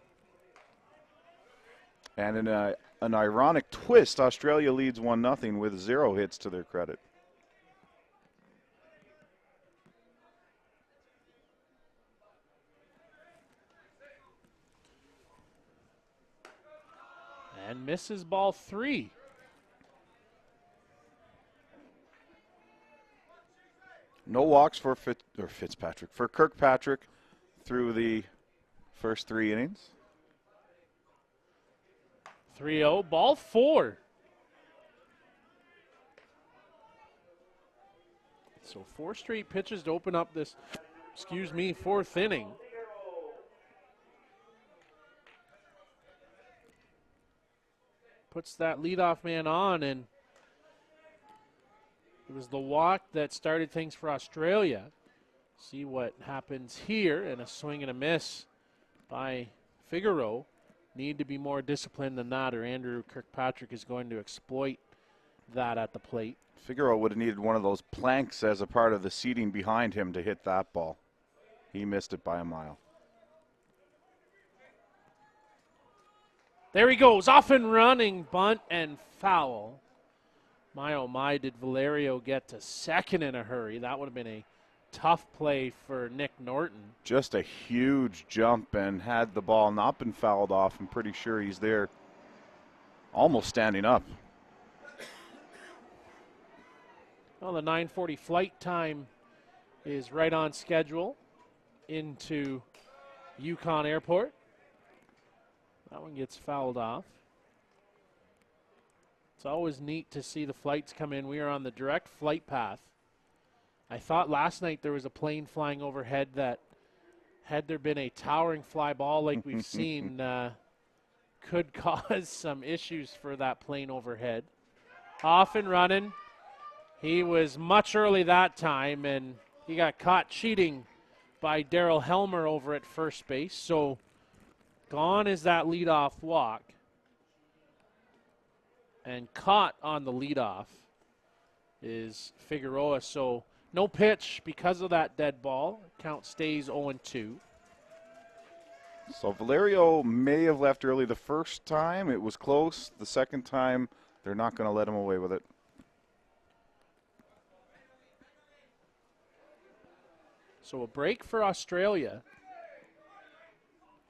And in an ironic twist, Australia leads 1-0 with 0 hits to their credit. And misses ball 3. No walks for Kirkpatrick through the first 3 innings. 3-0, ball 4. So 4 straight pitches to open up this, fourth inning. Puts that leadoff man on, and it was the walk that started things for Australia. See what happens here, and a swing and a miss by Figueroa. Need to be more disciplined than that, or Andrew Kirkpatrick is going to exploit that at the plate. Figueroa would have needed one of those planks as a part of the seating behind him to hit that ball. He missed it by a mile. There he goes, off and running, bunt and foul. My oh my, did Valerio get to second in a hurry. That would have been a tough play for Nick Norton. Just a huge jump, and had the ball not been fouled off, I'm pretty sure he's there almost standing up. Well, the 9:40 flight time is right on schedule into Yukon Airport. That one gets fouled off. It's always neat to see the flights come in. We are on the direct flight path. I thought last night there was a plane flying overhead that, had there been a towering fly ball like we've seen, could cause some issues for that plane overhead. Off and running. He was much early that time, and he got caught cheating by Daryl Helmer over at first base. So gone is that leadoff walk. And caught on the leadoff is Figueroa. So no pitch because of that dead ball. Count stays 0-2. So Valerio may have left early the first time. It was close. The second time, they're not going to let him away with it. So a break for Australia.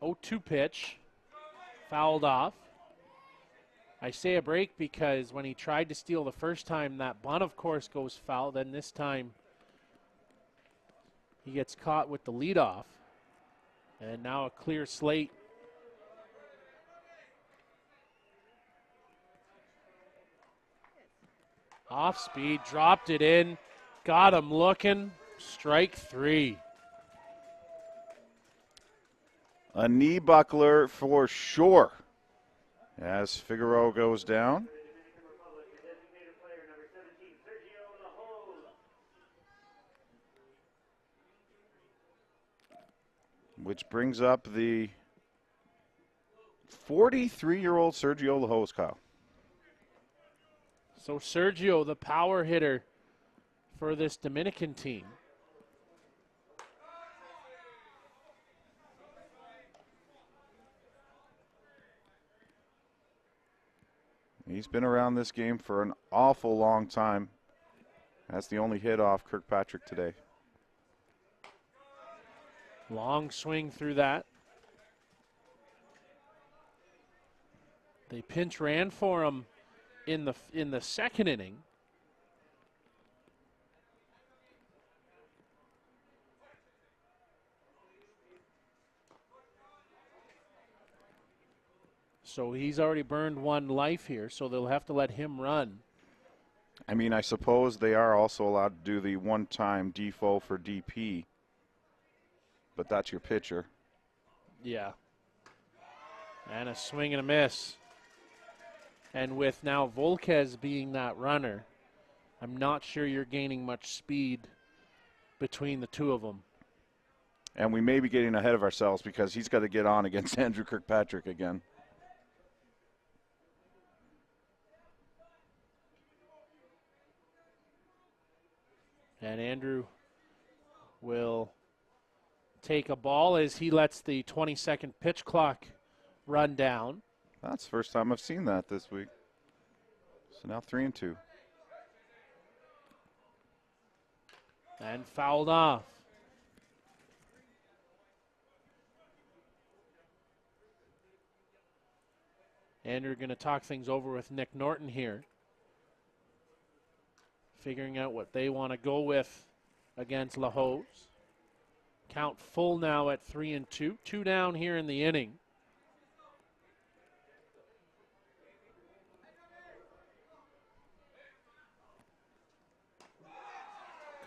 0-2 pitch. Fouled off. I say a break because when he tried to steal the first time, that bunt, of course, goes foul. Then this time, he gets caught with the leadoff. And now a clear slate. Off speed, dropped it in, got him looking. Strike 3. A knee buckler for sure as Figueroa goes down. Which brings up the 43-year-old Sergio Lajos, Kyle. So Sergio, the power hitter for this Dominican team. He's been around this game for an awful long time. That's the only hit off Kirkpatrick today. Long swing through that. They pinch ran for him in the second inning. So he's already burned one life here, so they'll have to let him run. I mean, I suppose they are also allowed to do the one-time default for DP, but that's your pitcher. Yeah. And a swing and a miss. And with now Volquez being that runner, I'm not sure you're gaining much speed between the two of them. And we may be getting ahead of ourselves because he's got to get on against Andrew Kirkpatrick again. And Andrew will take a ball as he lets the 20-second pitch clock run down. That's the first time I've seen that this week. So now 3-2. And fouled off. Andrew going to talk things over with Nick Norton here, figuring out what they want to go with against La Hose. Count full now at 3-2. 2 down here in the inning.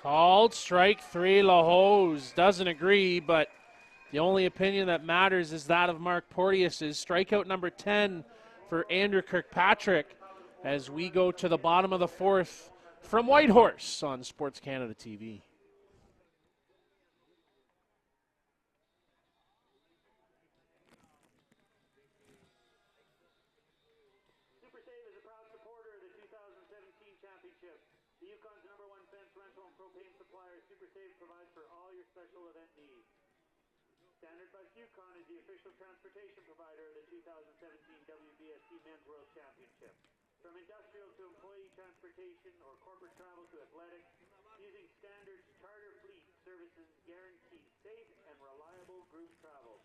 Called strike 3. La Hose doesn't agree, but the only opinion that matters is that of Mark Porteous's. Strikeout number 10 for Andrew Kirkpatrick as we go to the bottom of the fourth from Whitehorse on Sports Canada TV. Super Save is a proud supporter of the 2017 championship. The Yukon's #1 fence rental and propane supplier, Super Save provides for all your special event needs. Standard Bus Yukon is the official transportation provider of the 2017 WBSC Men's World Championship. From industrial to employee transportation or corporate travel to athletics, using Standard's charter fleet services guarantee safe and reliable group travel.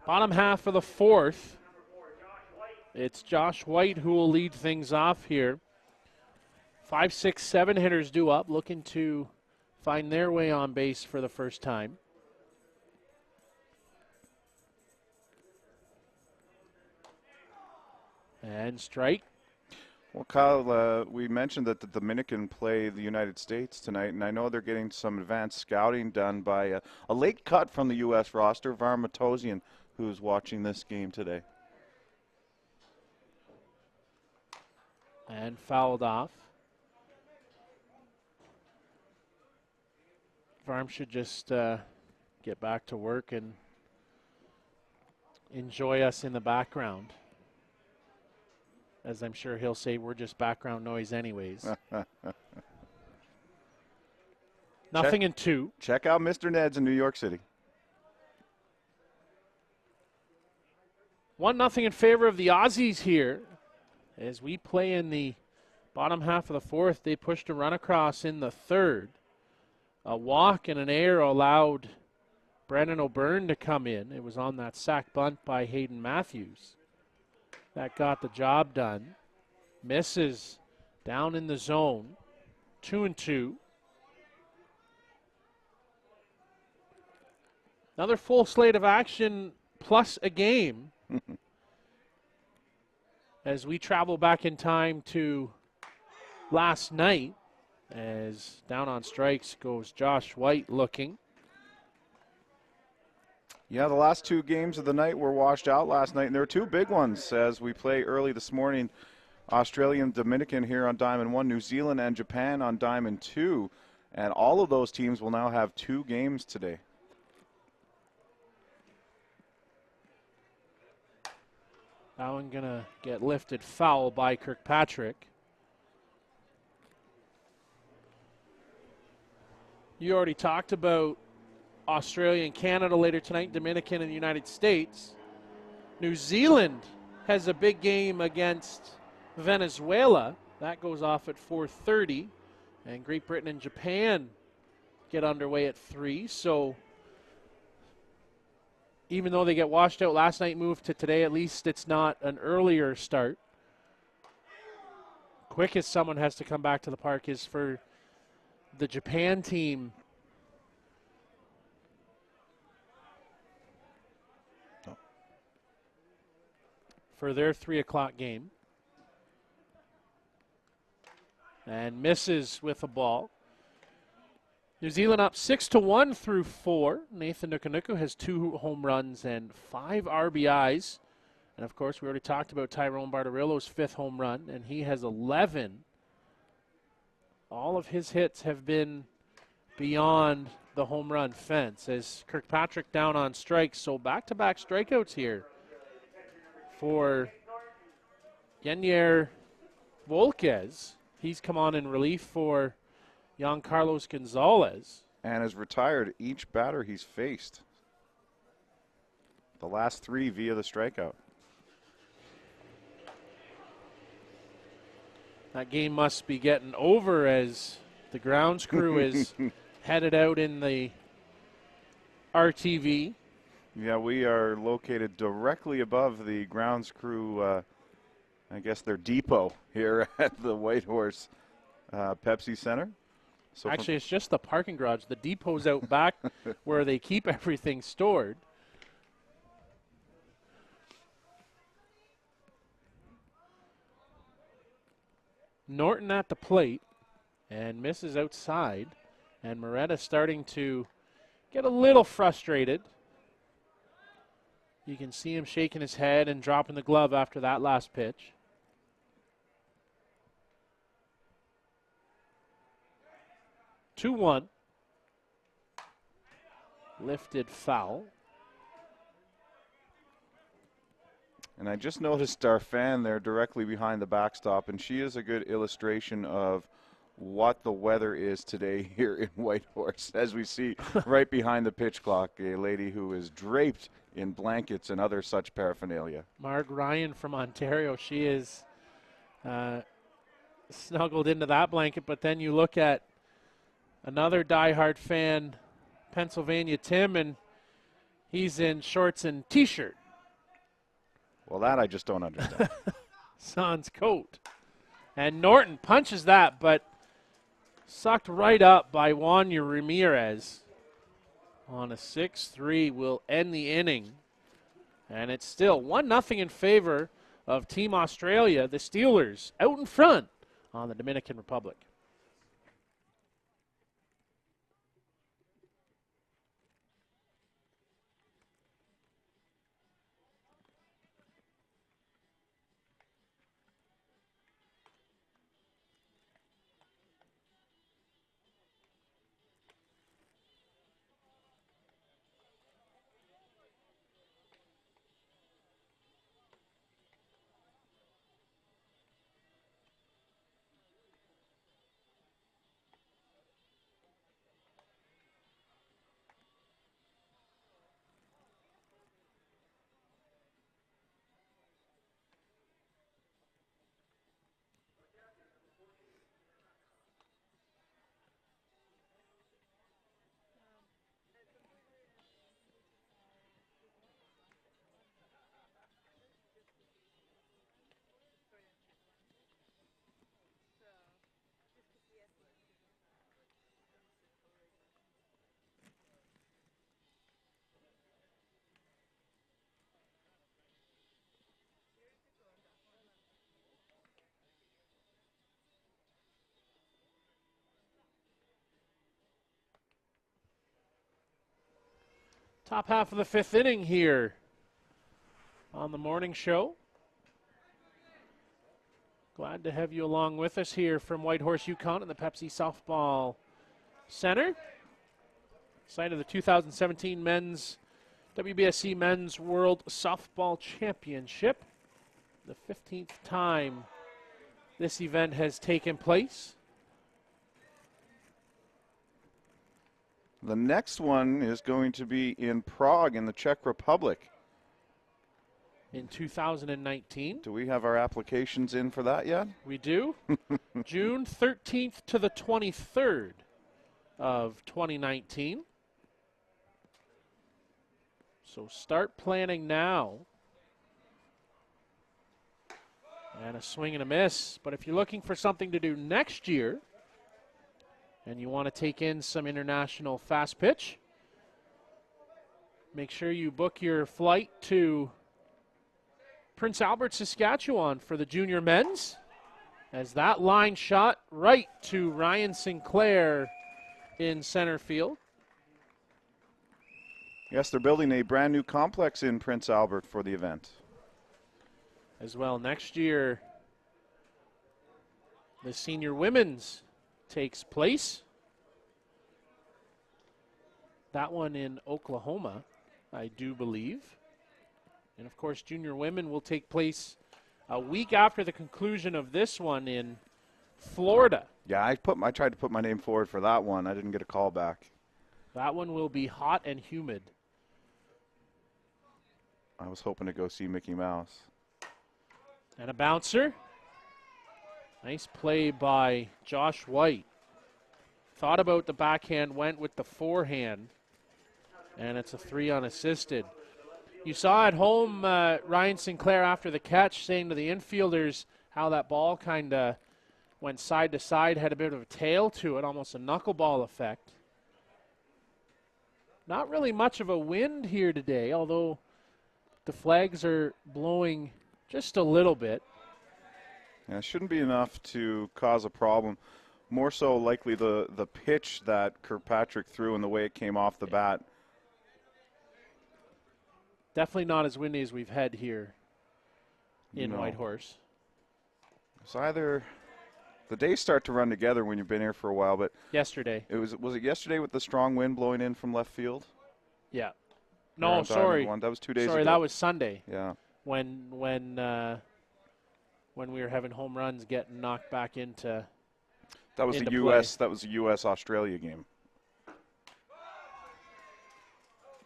Bottom half of the fourth. It's Josh White who will lead things off here. 5, 6, 7 hitters due up, looking to find their way on base for the first time. And strike. Well, Kyle, we mentioned that the Dominican play the United States tonight, and I know they're getting some advanced scouting done by a late cut from the U.S. roster, Varm Matosian, who's watching this game today. And fouled off. Varm should just get back to work and enjoy us in the background. As I'm sure he'll say, we're just background noise anyways. Nothing in 2. Check out Mr. Ned's in New York City. 1-0 in favor of the Aussies here. As we play in the bottom half of the fourth, they pushed a run across in the third. A walk and an error allowed Brennan O'Byrne to come in. It was on that sack bunt by Hayden Matthews. That got the job done. Misses down in the zone. 2-2. Another full slate of action plus a game as we travel back in time to last night, as down on strikes goes Josh White looking. Yeah, the last two games of the night were washed out last night, and there were two big ones as we play early this morning. Australia and Dominican here on Diamond 1, New Zealand and Japan on Diamond 2, and all of those teams will now have two games today. That one going to get lifted foul by Kirkpatrick. You already talked about Australia and Canada later tonight, Dominican and the United States. New Zealand has a big game against Venezuela. That goes off at 4:30. And Great Britain and Japan get underway at 3. So even though they get washed out last night, moved to today, at least it's not an earlier start. Quickest someone has to come back to the park is for the Japan team. For their 3 o'clock game. And misses with a ball. New Zealand up 6-1 through 4. Nathan Nukunuku has 2 home runs and 5 RBIs. And of course, we already talked about Tyrone Bartarillo's 5th home run, and he has 11. All of his hits have been beyond the home run fence as Kirkpatrick down on strikes. So back-to-back strikeouts here for Yenier Volquez. He's come on in relief for Giancarlos Gonzalez. And has retired each batter he's faced. The last 3 via the strikeout. That game must be getting over as the grounds crew is headed out in the RTV. Yeah, we are located directly above the grounds crew, I guess their depot here at the Whitehorse Pepsi Center. So actually, it's just the parking garage. The depot's out back where they keep everything stored. Norton at the plate and misses outside. And Moretta starting to get a little frustrated. You can see him shaking his head and dropping the glove after that last pitch. Two-one. Lifted foul. And I just noticed our fan there directly behind the backstop, and she is a good illustration of what the weather is today here in Whitehorse. As we see right behind the pitch clock, a lady who is draped in blankets and other such paraphernalia. Marg Ryan from Ontario, she is snuggled into that blanket, but then you look at another diehard fan, Pennsylvania Tim, and he's in shorts and T-shirt. Well, that I just don't understand. Sans coat. And Norton punches that, but sucked right up by Wanya Ramirez on a 6-3 will end the inning. And it's still 1-0 in favor of Team Australia. The Steelers out in front on the Dominican Republic. Top half of the 5th inning here on the morning show. Glad to have you along with us here from Whitehorse, Yukon in the Pepsi Softball Center. Site of the 2017 WBSC Men's World Softball Championship. The 15th time this event has taken place. The next one is going to be in Prague in the Czech Republic. In 2019. Do we have our applications in for that yet? We do. June 13th to the 23rd of 2019. So start planning now. And a swing and a miss. But if you're looking for something to do next year, and you want to take in some international fast pitch, make sure you book your flight to Prince Albert, Saskatchewan for the junior men's, as that line shot right to Ryan Sinclair in center field. Yes, they're building a brand new complex in Prince Albert for the event. As well, next year, the senior women's takes place. That one in Oklahoma, I do believe. And of course, junior women will take place a week after the conclusion of this one in Florida. Yeah, I tried to put my name forward for that one. I didn't get a call back. That one will be hot and humid. I was hoping to go see Mickey Mouse. And a bouncer. Nice play by Josh White. Thought about the backhand, went with the forehand. And it's a 3 unassisted. You saw at home Ryan Sinclair after the catch saying to the infielders how that ball kind of went side to side, had a bit of a tail to it, almost a knuckleball effect. Not really much of a wind here today, although the flags are blowing just a little bit. Yeah, it shouldn't be enough to cause a problem. More so likely the pitch that Kirkpatrick threw and the way it came off the bat. Definitely not as windy as we've had here in Whitehorse. It's either the days start to run together when you've been here for a while, but yesterday. Was it yesterday with the strong wind blowing in from left field? Yeah. No, sorry. That was 2 days ago. Sorry, that was Sunday. Yeah. When we were having home runs getting knocked back into That was a US Australia game.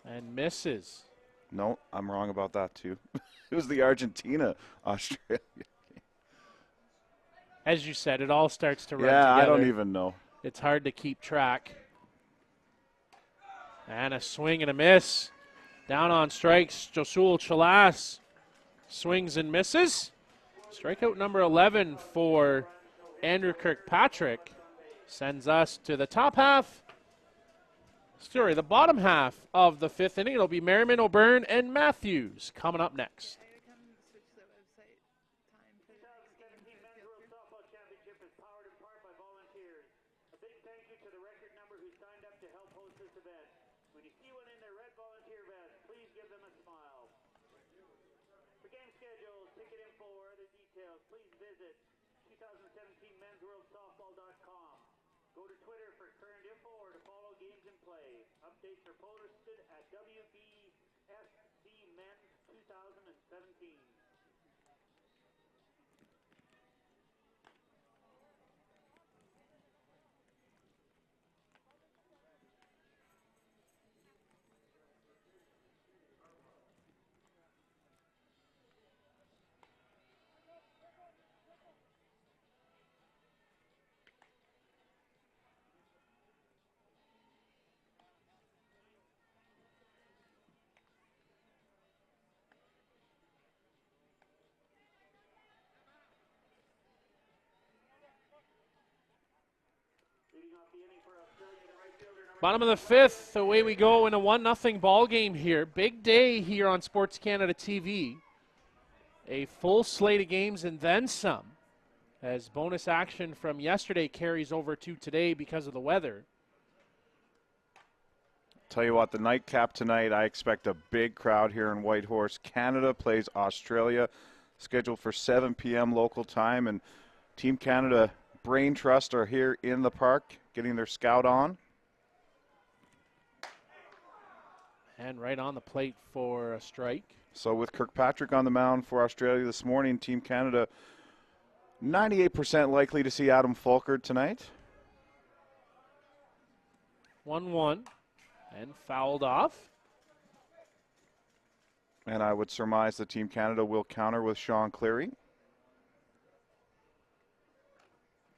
And misses. No, I'm wrong about that too. It was the Argentina-Australia game. As you said, it all starts to run together. together. I don't even know. It's hard to keep track. And a swing and a miss. Down on strikes, Josul Chalas swings and misses. Strikeout number 11 for Andrew Kirkpatrick sends us to the bottom half of the 5th inning. It'll be Merriman, O'Byrne, and Matthews coming up next. Please visit 2017mensworldsoftball.com. Go to Twitter for current info or to follow games in play. Updates are posted at WBSC Men's 2017. Bottom of the 5th, away we go in a 1-0 ball game here. Big day here on Sports Canada TV. A full slate of games and then some, as bonus action from yesterday carries over to today because of the weather. Tell you what, the nightcap tonight, I expect a big crowd here in Whitehorse. Canada plays Australia, scheduled for 7 p.m. local time, and Team Canada Brain Trust are here in the park getting their scout on. And right on the plate for a strike. So with Kirkpatrick on the mound for Australia this morning, Team Canada 98% likely to see Adam Fulkerd tonight. 1-1 and fouled off. And I would surmise that Team Canada will counter with Sean Cleary.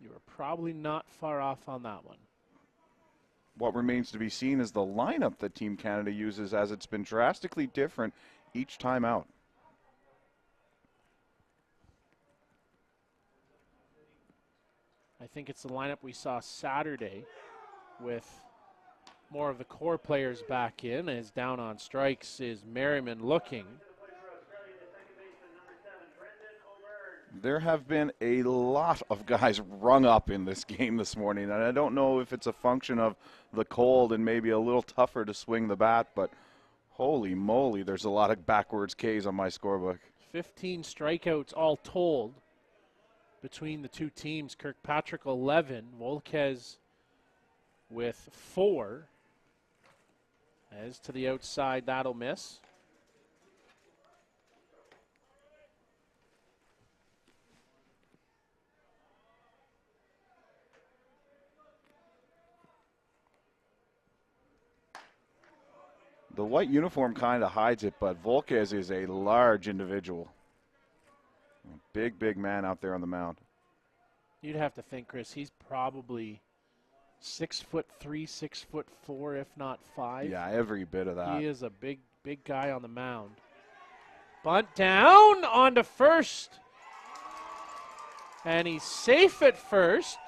You are probably not far off on that one. What remains to be seen is the lineup that Team Canada uses, as it's been drastically different each time out. I think it's the lineup we saw Saturday with more of the core players back in. As down on strikes is Merriman looking. There have been a lot of guys rung up in this game this morning, and I don't know if it's a function of the cold and maybe a little tougher to swing the bat, but holy moly, there's a lot of backwards Ks on my scorebook. 15 strikeouts all told between the two teams. Kirkpatrick 11, Volquez with 4. As to the outside, that'll miss. The white uniform kind of hides it, but Volquez is a large individual. Big, big man out there on the mound. You'd have to think, Chris, he's probably 6'3", 6'4", if not 5. Yeah, every bit of that. He is a big, big guy on the mound. Bunt down onto first. And he's safe at first.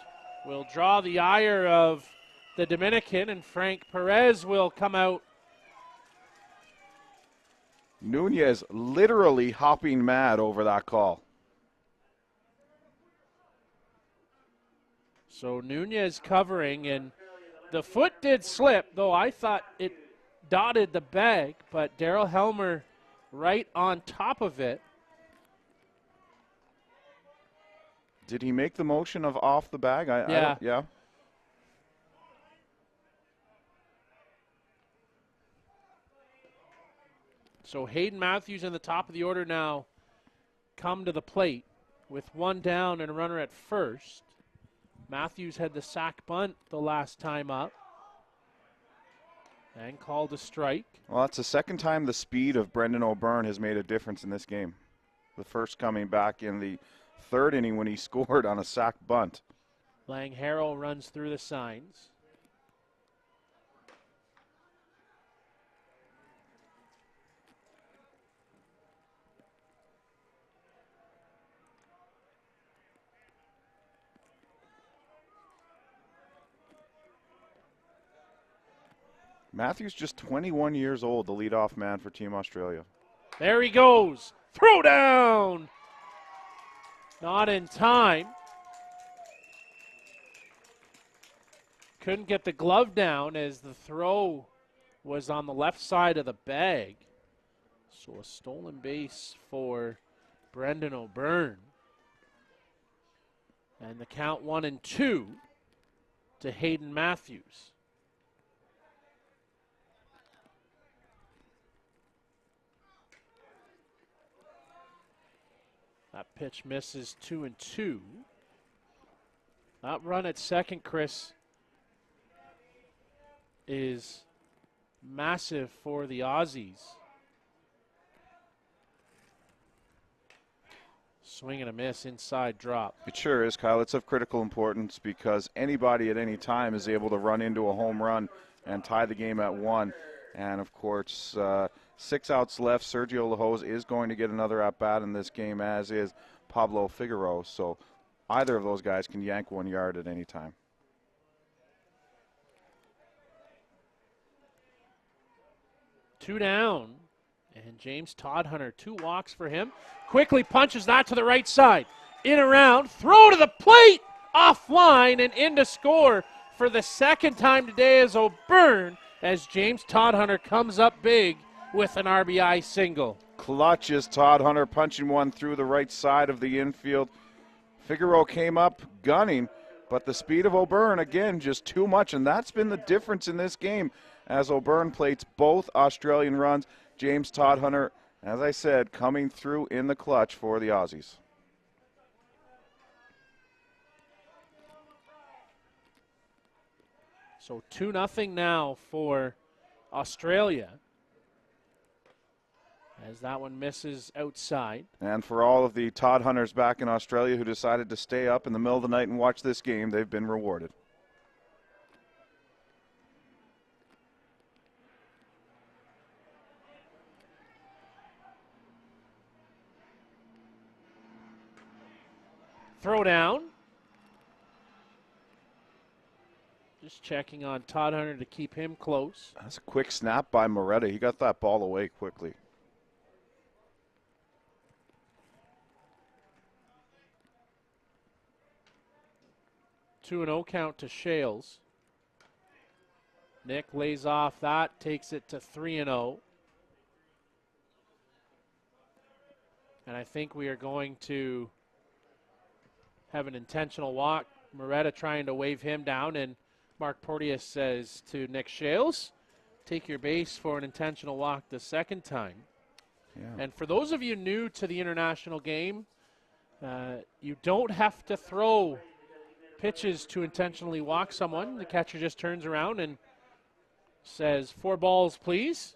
Will draw the ire of the Dominican, and Frank Perez will come out. Nunez literally hopping mad over that call. So Nunez covering, and the foot did slip, though I thought it dotted the bag, but Darryl Helmer right on top of it. Did he make the motion of off the bag? Yeah. Yeah. So Hayden Matthews in the top of the order now come to the plate with one down and a runner at first. Matthews had the sac bunt the last time up and called a strike. Well, that's the second time the speed of Brendan O'Byrne has made a difference in this game. The first coming back in the third inning when he scored on a sac bunt. Lang Harrell runs through the signs. Matthews just 21 years old, the leadoff man for Team Australia. There he goes. Throw down. Not in time. Couldn't get the glove down as the throw was on the left side of the bag. So a stolen base for Brendan O'Byrne. And the count 1-2 to Hayden Matthews. That pitch misses 2-2. That run at second, Chris, is massive for the Aussies. Swing and a miss, inside drop. It sure is, Kyle. It's of critical importance because anybody at any time is able to run into a home run and tie the game at 1. And, of course, 6 outs left. Sergio Lajos is going to get another at-bat in this game, as is Pablo Figueroa. So either of those guys can yank 1 yard at any time. Two down. And James Todhunter, 2 walks for him. Quickly punches that to the right side. In around, throw to the plate, offline and in to score for the second time today as O'Byrne as James Todhunter comes up big with an RBI single. Clutch is Todd Hunter punching one through the right side of the infield. Figueroa came up gunning, but the speed of O'Byrne, again, just too much, and that's been the difference in this game as O'Byrne plates both Australian runs. James Todhunter, as I said, coming through in the clutch for the Aussies. So 2-0 now for Australia, as that one misses outside. And for all of the Todd Hunters back in Australia who decided to stay up in the middle of the night and watch this game, they've been rewarded. Throw down. Just checking on Todd Hunter to keep him close. That's a quick snap by Moretta. He got that ball away quickly. Two 2-0 count to Shales. Nick lays off that, takes it to 3-0. And I think we are going to have an intentional walk. Moretta trying to wave him down, and Mark Porteous says to Nick Shales, take your base for an intentional walk the second time. Yeah. And for those of you new to the international game, you don't have to throw pitches to intentionally walk someone. The catcher just turns around and says, 4 balls, please.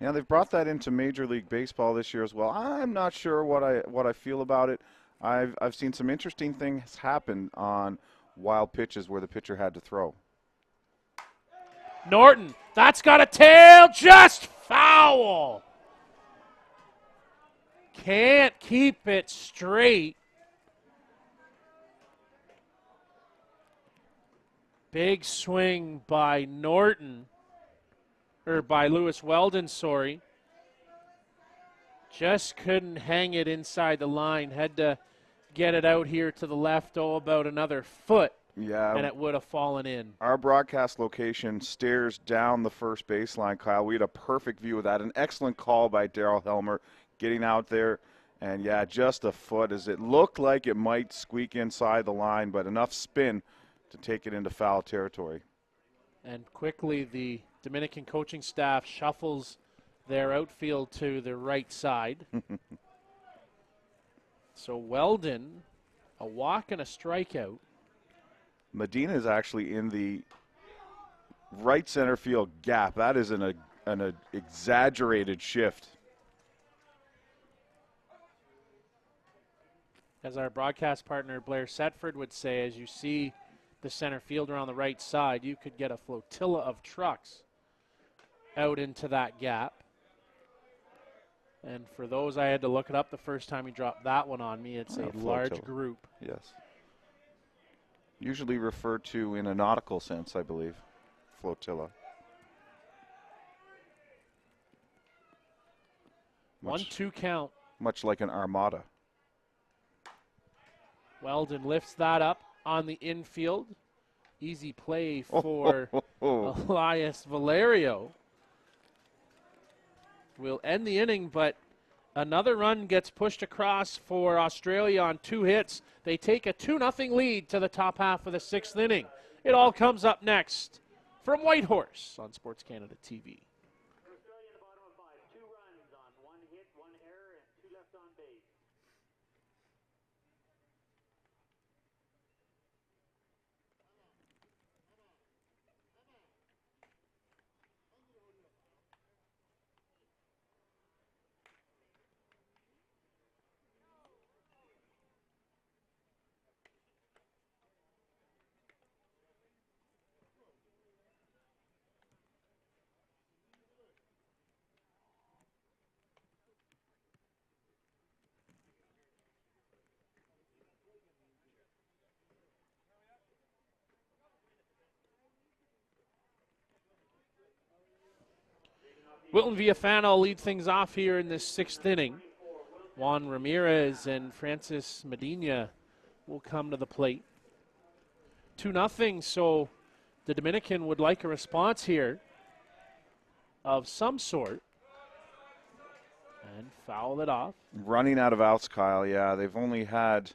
Yeah, they've brought that into Major League Baseball this year as well. I'm not sure what I feel about it. I've seen some interesting things happen on wild pitches where the pitcher had to throw. Norton, that's got a tail, just foul. Can't keep it straight. Big swing by Norton, or by Lewis Weldon, sorry. Just couldn't hang it inside the line. Had to get it out here to the left, about another foot. Yeah. And it would have fallen in. Our broadcast location stares down the first baseline, Kyle. We had a perfect view of that. An excellent call by Daryl Helmer getting out there. And, yeah, just a foot as it looked like it might squeak inside the line, but enough spin to take it into foul territory. And quickly the Dominican coaching staff shuffles their outfield to the right side. So Weldon, a walk and a strikeout. Medina is actually in the right center field gap. That is an exaggerated shift. As our broadcast partner Blair Setford would say, as you see the center fielder on the right side, you could get a flotilla of trucks out into that gap. And for those, I had to look it up the first time he dropped that one on me. It's a large group. Yes. Usually referred to in a nautical sense, I believe. Flotilla. 1-2 count. Much like an armada. Weldon lifts that up on the infield. Easy play for Elias Valerio. Will end the inning, but another run gets pushed across for Australia on 2 hits. They take a 2-0 lead to the top half of the 6th inning. It all comes up next from Whitehorse on Sports Canada TV. Australia in the bottom of 5. 2 runs on 1 hit, 1 error, and 2 left on base. Wilton Villafana will lead things off here in this 6th inning. Juan Ramirez and Francis Medina will come to the plate. 2-0, so the Dominican would like a response here of some sort. And foul it off. Running out of outs, Kyle. Yeah, they've only had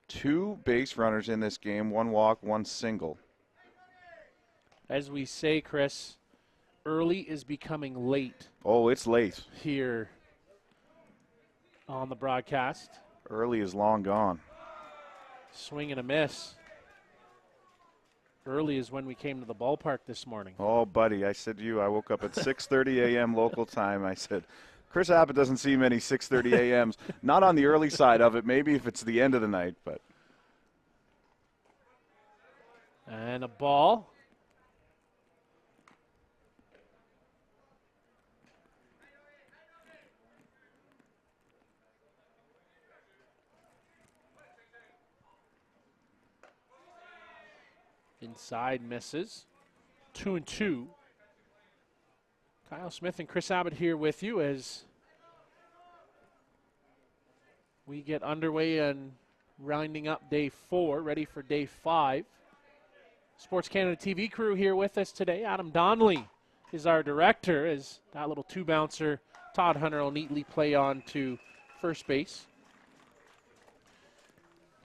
2 base runners in this game, 1 walk, 1 single. As we say, Chris, early is becoming late. Oh, it's late. Here on the broadcast. Early is long gone. Swing and a miss. Early is when we came to the ballpark this morning. Oh, buddy, I said to you, I woke up at 6:30 a.m. local time. I said, Chris Abbott doesn't see many 6:30 a.m.s. Not on the early side of it. Maybe if it's the end of the night, but. And a ball. Inside misses. 2-2. Kyle Smith and Chris Abbott here with you as we get underway and rounding up day 4, ready for day 5. Sports Canada TV crew here with us today. Adam Donnelly is our director as that little 2-bouncer Todd Hunter will neatly play on to first base.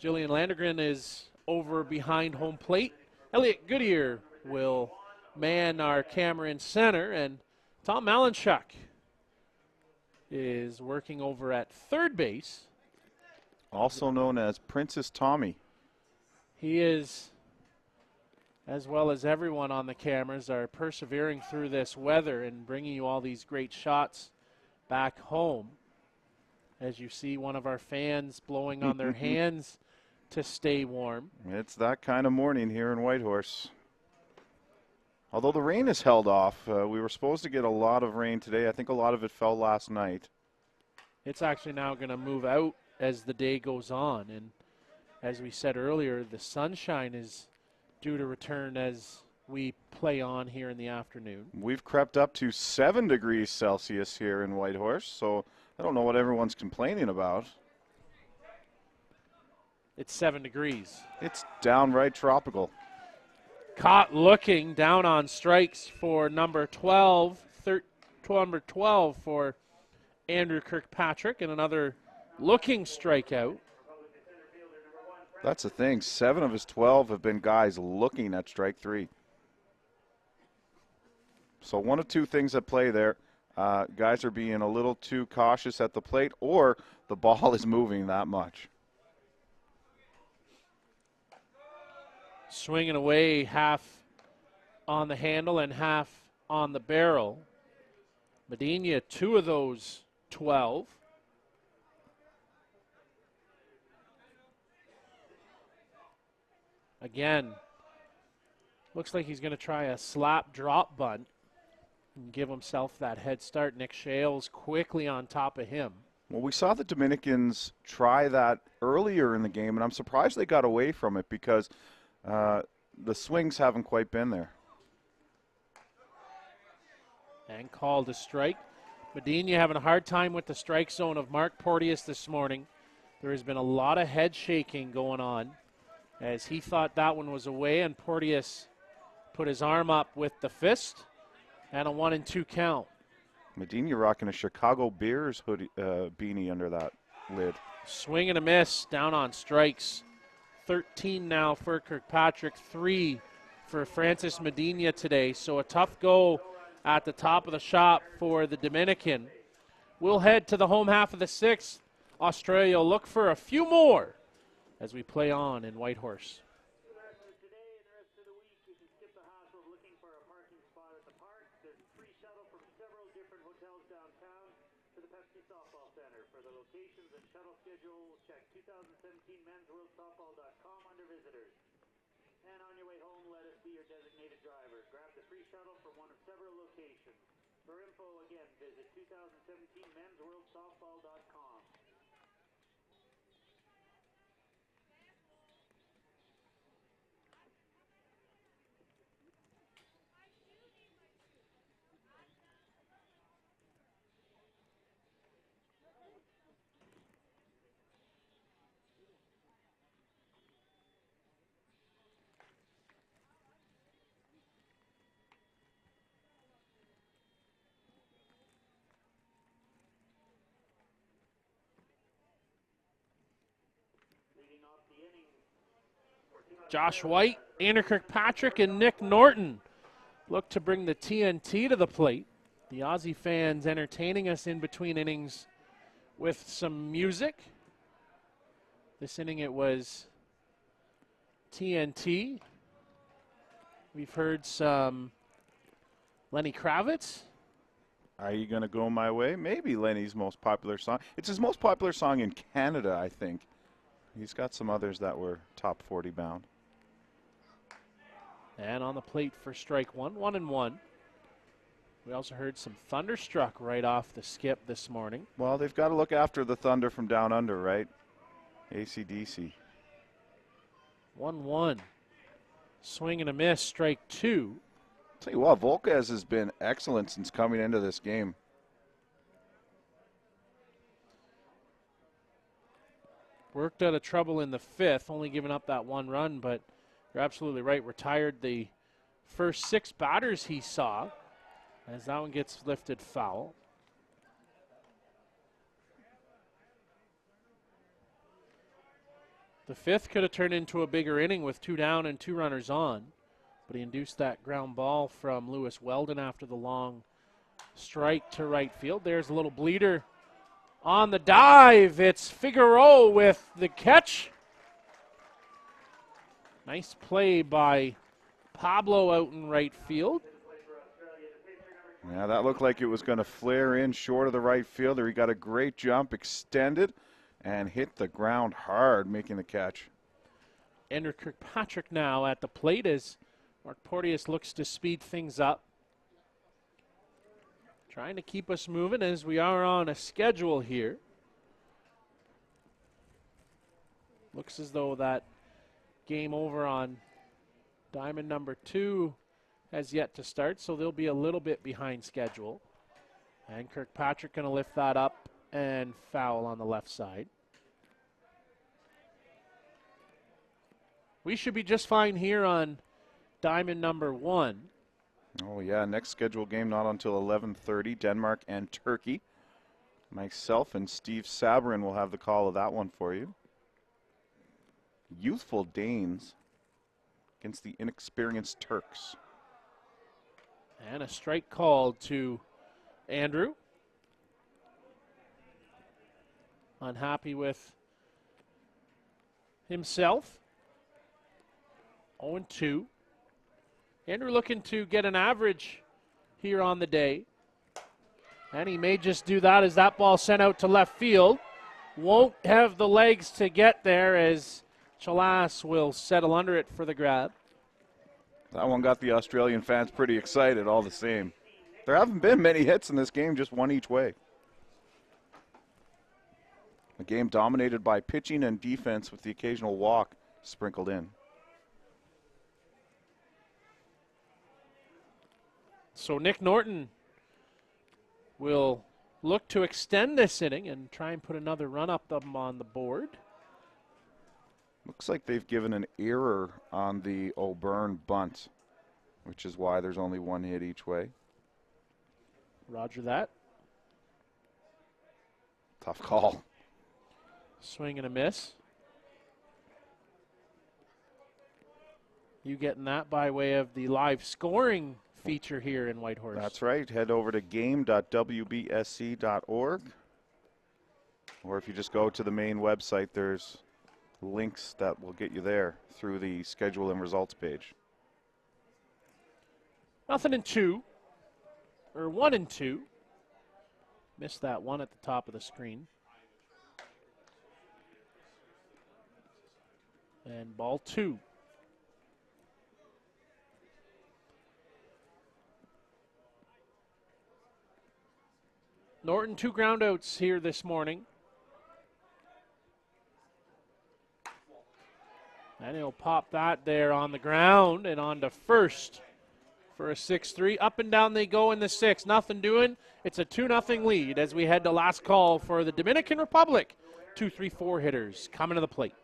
Jillian Landergren is over behind home plate. Elliot Goodyear will man our camera in center, and Tom Malinchuk is working over at third base. Also known as Princess Tommy. He is, as well as everyone on the cameras, are persevering through this weather and bringing you all these great shots back home. As you see one of our fans blowing on their hands to stay warm. It's that kind of morning here in Whitehorse. Although the rain is held off, we were supposed to get a lot of rain today. I think a lot of it fell last night. It's actually now going to move out as the day goes on. And as we said earlier, the sunshine is due to return as we play on here in the afternoon. We've crept up to 7 degrees Celsius here in Whitehorse, so I don't know what everyone's complaining about. It's 7 degrees. It's downright tropical. Caught looking down on strikes for number 12, number 12 for Andrew Kirkpatrick, and another looking strikeout. That's the thing. 7 of his 12 have been guys looking at strike 3. So one of 2 things at play there. Guys are being a little too cautious at the plate, or the ball is moving that much. Swinging away, half on the handle and half on the barrel. Medina, 2 of those 12. Again, looks like he's going to try a slap drop bunt and give himself that head start. Nick Shales quickly on top of him. Well, we saw the Dominicans try that earlier in the game, and I'm surprised they got away from it because the swings haven't quite been there. And called a strike. Medina having a hard time with the strike zone of Mark Porteous this morning. There has been a lot of head shaking going on as he thought that one was away, and Porteous put his arm up with the fist and a 1-2 count. Medina rocking a Chicago Bears hoodie, beanie under that lid. Swing and a miss, down on strikes. 13 now for Kirkpatrick, 3 for Francis Medina today. So a tough go at the top of the shop for the Dominican. We'll head to the home half of the 6th. Australia will look for a few more as we play on in Whitehorse. Today and the rest of the week, you can skip the hassle of looking for a parking spot at the park. There's a free shuttle from several different hotels downtown to the Pepsi Softball Center. For the locations and shuttle schedule, check 2017mensworldsoftball.com under visitors. And on your way home, let us be your designated driver. Grab the free shuttle from one of several locations. For info, again, visit 2017mensworldsoftball.com. Josh White, Andrew Kirkpatrick, and Nick Norton look to bring the TNT to the plate. The Aussie fans entertaining us in between innings with some music. This inning it was TNT. We've heard some Lenny Kravitz. Are You Gonna Go My Way? Maybe Lenny's most popular song. It's his most popular song in Canada, I think. He's got some others that were top 40 bound. And on the plate for strike one, 1-1. We also heard some Thunderstruck right off the skip this morning. Well, they've got to look after the Thunder from down under, right? AC/DC. 1-1. Swing and a miss, strike two. Tell you what, Volquez has been excellent since coming into this game. Worked out of trouble in the fifth, only giving up that one run, but you're absolutely right. Retired the first six batters he saw, as that one gets lifted foul. The fifth could have turned into a bigger inning with 2 down and 2 runners on, but he induced that ground ball from Lewis Weldon after the long strike to right field. There's a little bleeder on the dive. It's Figueroa with the catch. Nice play by Pablo out in right field. Yeah, that looked like it was going to flare in short of the right fielder. He got a great jump, extended, and hit the ground hard, making the catch. Andrew Kirkpatrick now at the plate as Mark Porteous looks to speed things up. Trying to keep us moving as we are on a schedule here. Looks as though that game over on diamond number 2 has yet to start, so they'll be a little bit behind schedule. And Kirkpatrick going to lift that up and foul on the left side. We should be just fine here on diamond number 1. Oh, yeah, next scheduled game not until 11:30, Denmark and Turkey. Myself and Steve Sabrin will have the call of that one for you. Youthful Danes against the inexperienced Turks. And a strike called to Andrew. Unhappy with himself. 0-2. Andrew looking to get an average here on the day. And he may just do that as that ball sent out to left field. Won't have the legs to get there as Chalas will settle under it for the grab. That one got the Australian fans pretty excited all the same. There haven't been many hits in this game, just one each way. A game dominated by pitching and defense with the occasional walk sprinkled in. So Nick Norton will look to extend this inning and try and put another run up them on the board. Looks like they've given an error on the O'Byrne bunt, which is why there's only one hit each way. Roger that. Tough call. Swing and a miss. You getting that by way of the live scoring feature here in Whitehorse. That's right. Head over to game.wbsc.org. Or if you just go to the main website, there's links that will get you there through the schedule and results page. 0-2. Or 1-2. Missed that one at the top of the screen. And ball 2. Norton 2 groundouts here this morning. And he'll pop that there on the ground and on to first for a 6-3. Up and down they go in the 6th. Nothing doing. It's a 2-0 lead as we head to last call for the Dominican Republic. 2-3-4 hitters coming to the plate.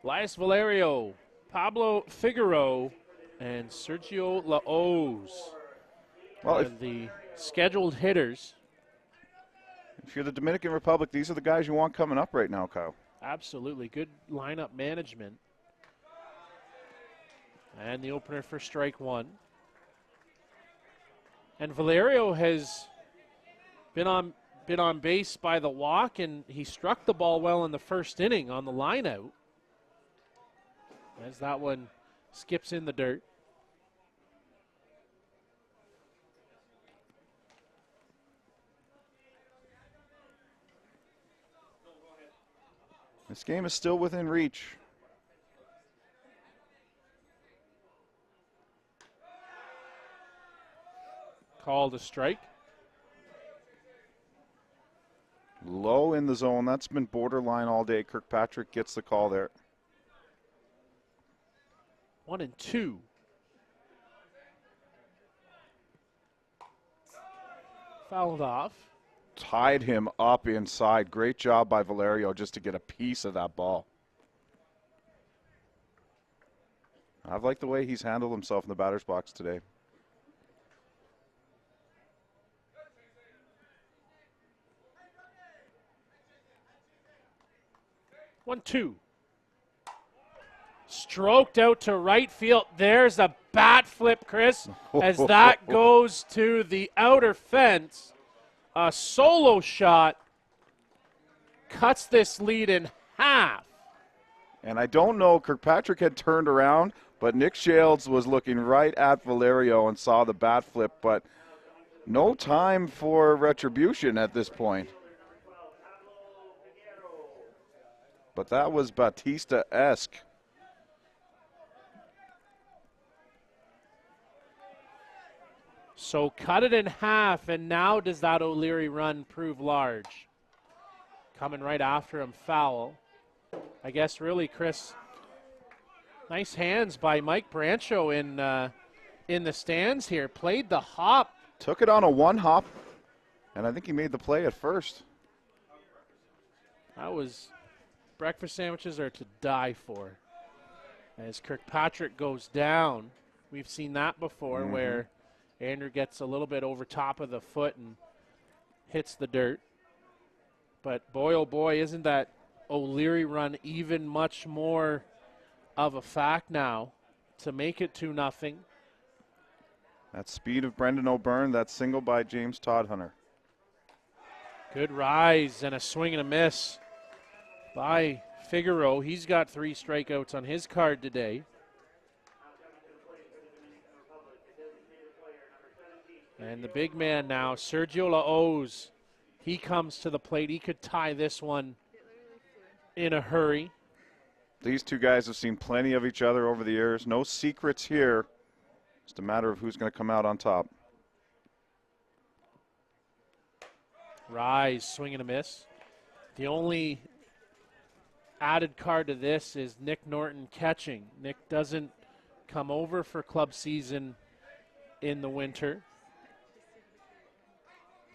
Elias Valerio, Pablo Figueroa, and Sergio Laoz Well, are the scheduled hitters. if you're the Dominican Republic, these are the guys you want coming up right now, Kyle. Absolutely. Good lineup management. And the opener for strike one. And Valerio has been on base by the walk, and he struck the ball well in the first inning on the line out. As that one skips in the dirt. This game is still within reach. Called a strike. Low in the zone. That's been borderline all day. Kirkpatrick gets the call there. 1-2. Fouled off. Tied him up inside. Great job by Valerio just to get a piece of that ball. I've liked the way he's handled himself in the batter's box today. One, two. Stroked out to right field. There's a bat flip, Chris, as that goes to the outer fence. A solo shot cuts this lead in half. And I don't know, Kirkpatrick had turned around, but Nick Shales was looking right at Valerio and saw the bat flip, but no time for retribution at this point. But that was Batista-esque. So cut it in half, and now does that O'Leary run prove large? Coming right after him, foul. I guess really, Chris, nice hands by Mike Brancho in the stands here. Played the hop. Took it on a one hop, and I think he made the play at first. That was, breakfast sandwiches are to die for. As Kirkpatrick goes down, we've seen that before where Andrew gets a little bit over top of the foot and hits the dirt. But boy, oh boy, isn't that O'Leary run even much more of a fact now to make it 2-0. That speed of Brendan O'Byrne, that single by James Todhunter. Good rise and a swing and a miss by Figueroa. He's got 3 strikeouts on his card today. And the big man now, Sergio Laoz, he comes to the plate. He could tie this one in a hurry. These two guys have seen plenty of each other over the years. No secrets here. Just a matter of who's going to come out on top. Rise, swing and a miss. The only added card to this is Nick Norton catching. Nick doesn't come over for club season in the winter.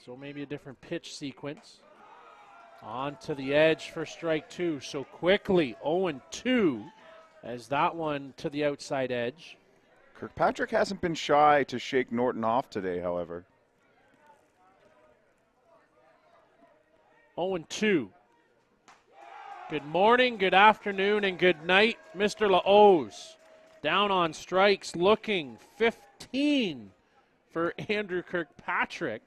So maybe a different pitch sequence. On to the edge for strike 2. So quickly, 0-2 as that one to the outside edge. Kirkpatrick hasn't been shy to shake Norton off today, however. 0-2. Good morning, good afternoon, and good night, Mr. Laoz. Down on strikes, looking 15 for Andrew Kirkpatrick.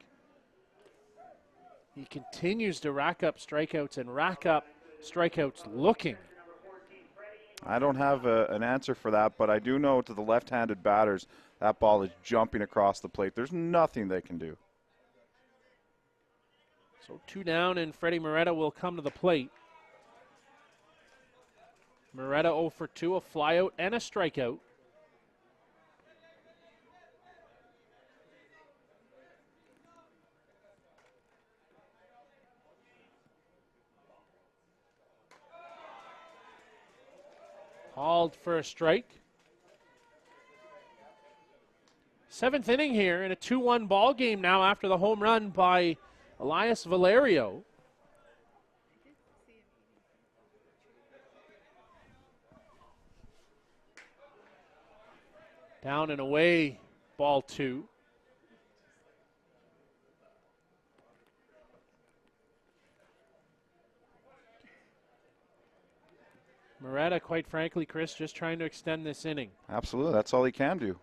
He continues to rack up strikeouts and rack up strikeouts looking. I don't have an answer for that, but I do know to the left-handed batters, that ball is jumping across the plate. There's nothing they can do. So 2 down, and Freddie Moretta will come to the plate. Moretta 0 for 2, a flyout and a strikeout. Called for a strike. 7th inning here in a 2-1 ball game now after the home run by Elias Valerio. Down and away, ball 2. Moretta, quite frankly, Chris, just trying to extend this inning. Absolutely, that's all he can do.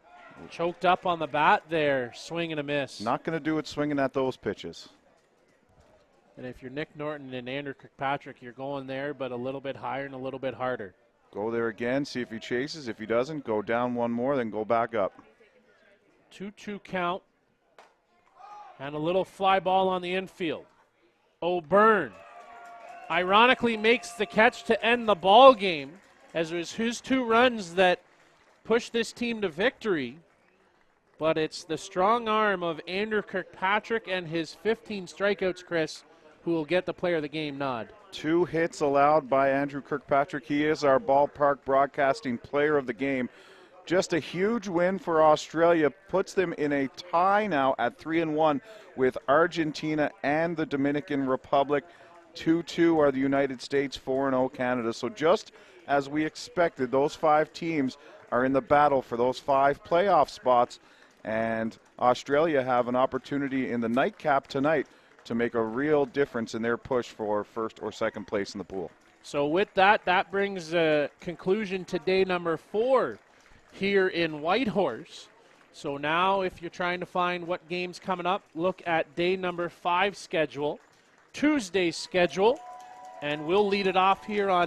Choked up on the bat there, swing and a miss. Not going to do it swinging at those pitches. And if you're Nick Norton and Andrew Kirkpatrick, you're going there, but a little bit higher and a little bit harder. Go there again, see if he chases. If he doesn't, go down one more, then go back up. 2-2 count. And a little fly ball on the infield. O'Byrne ironically makes the catch to end the ball game, as it was his 2 runs that pushed this team to victory. But it's the strong arm of Andrew Kirkpatrick and his 15 strikeouts, Chris, who will get the player of the game nod. 2 hits allowed by Andrew Kirkpatrick. He is our ballpark broadcasting player of the game. Just a huge win for Australia. Puts them in a tie now at 3-1 with Argentina and the Dominican Republic. 2-2 are the United States, 4-0 Canada. So just as we expected, those 5 teams are in the battle for those 5 playoff spots. And Australia have an opportunity in the nightcap tonight to make a real difference in their push for first or second place in the pool. So with that, that brings a conclusion to day number 4 here in Whitehorse. So now if you're trying to find what game's coming up, look at day number 5 schedule, Tuesday's schedule, and we'll lead it off here on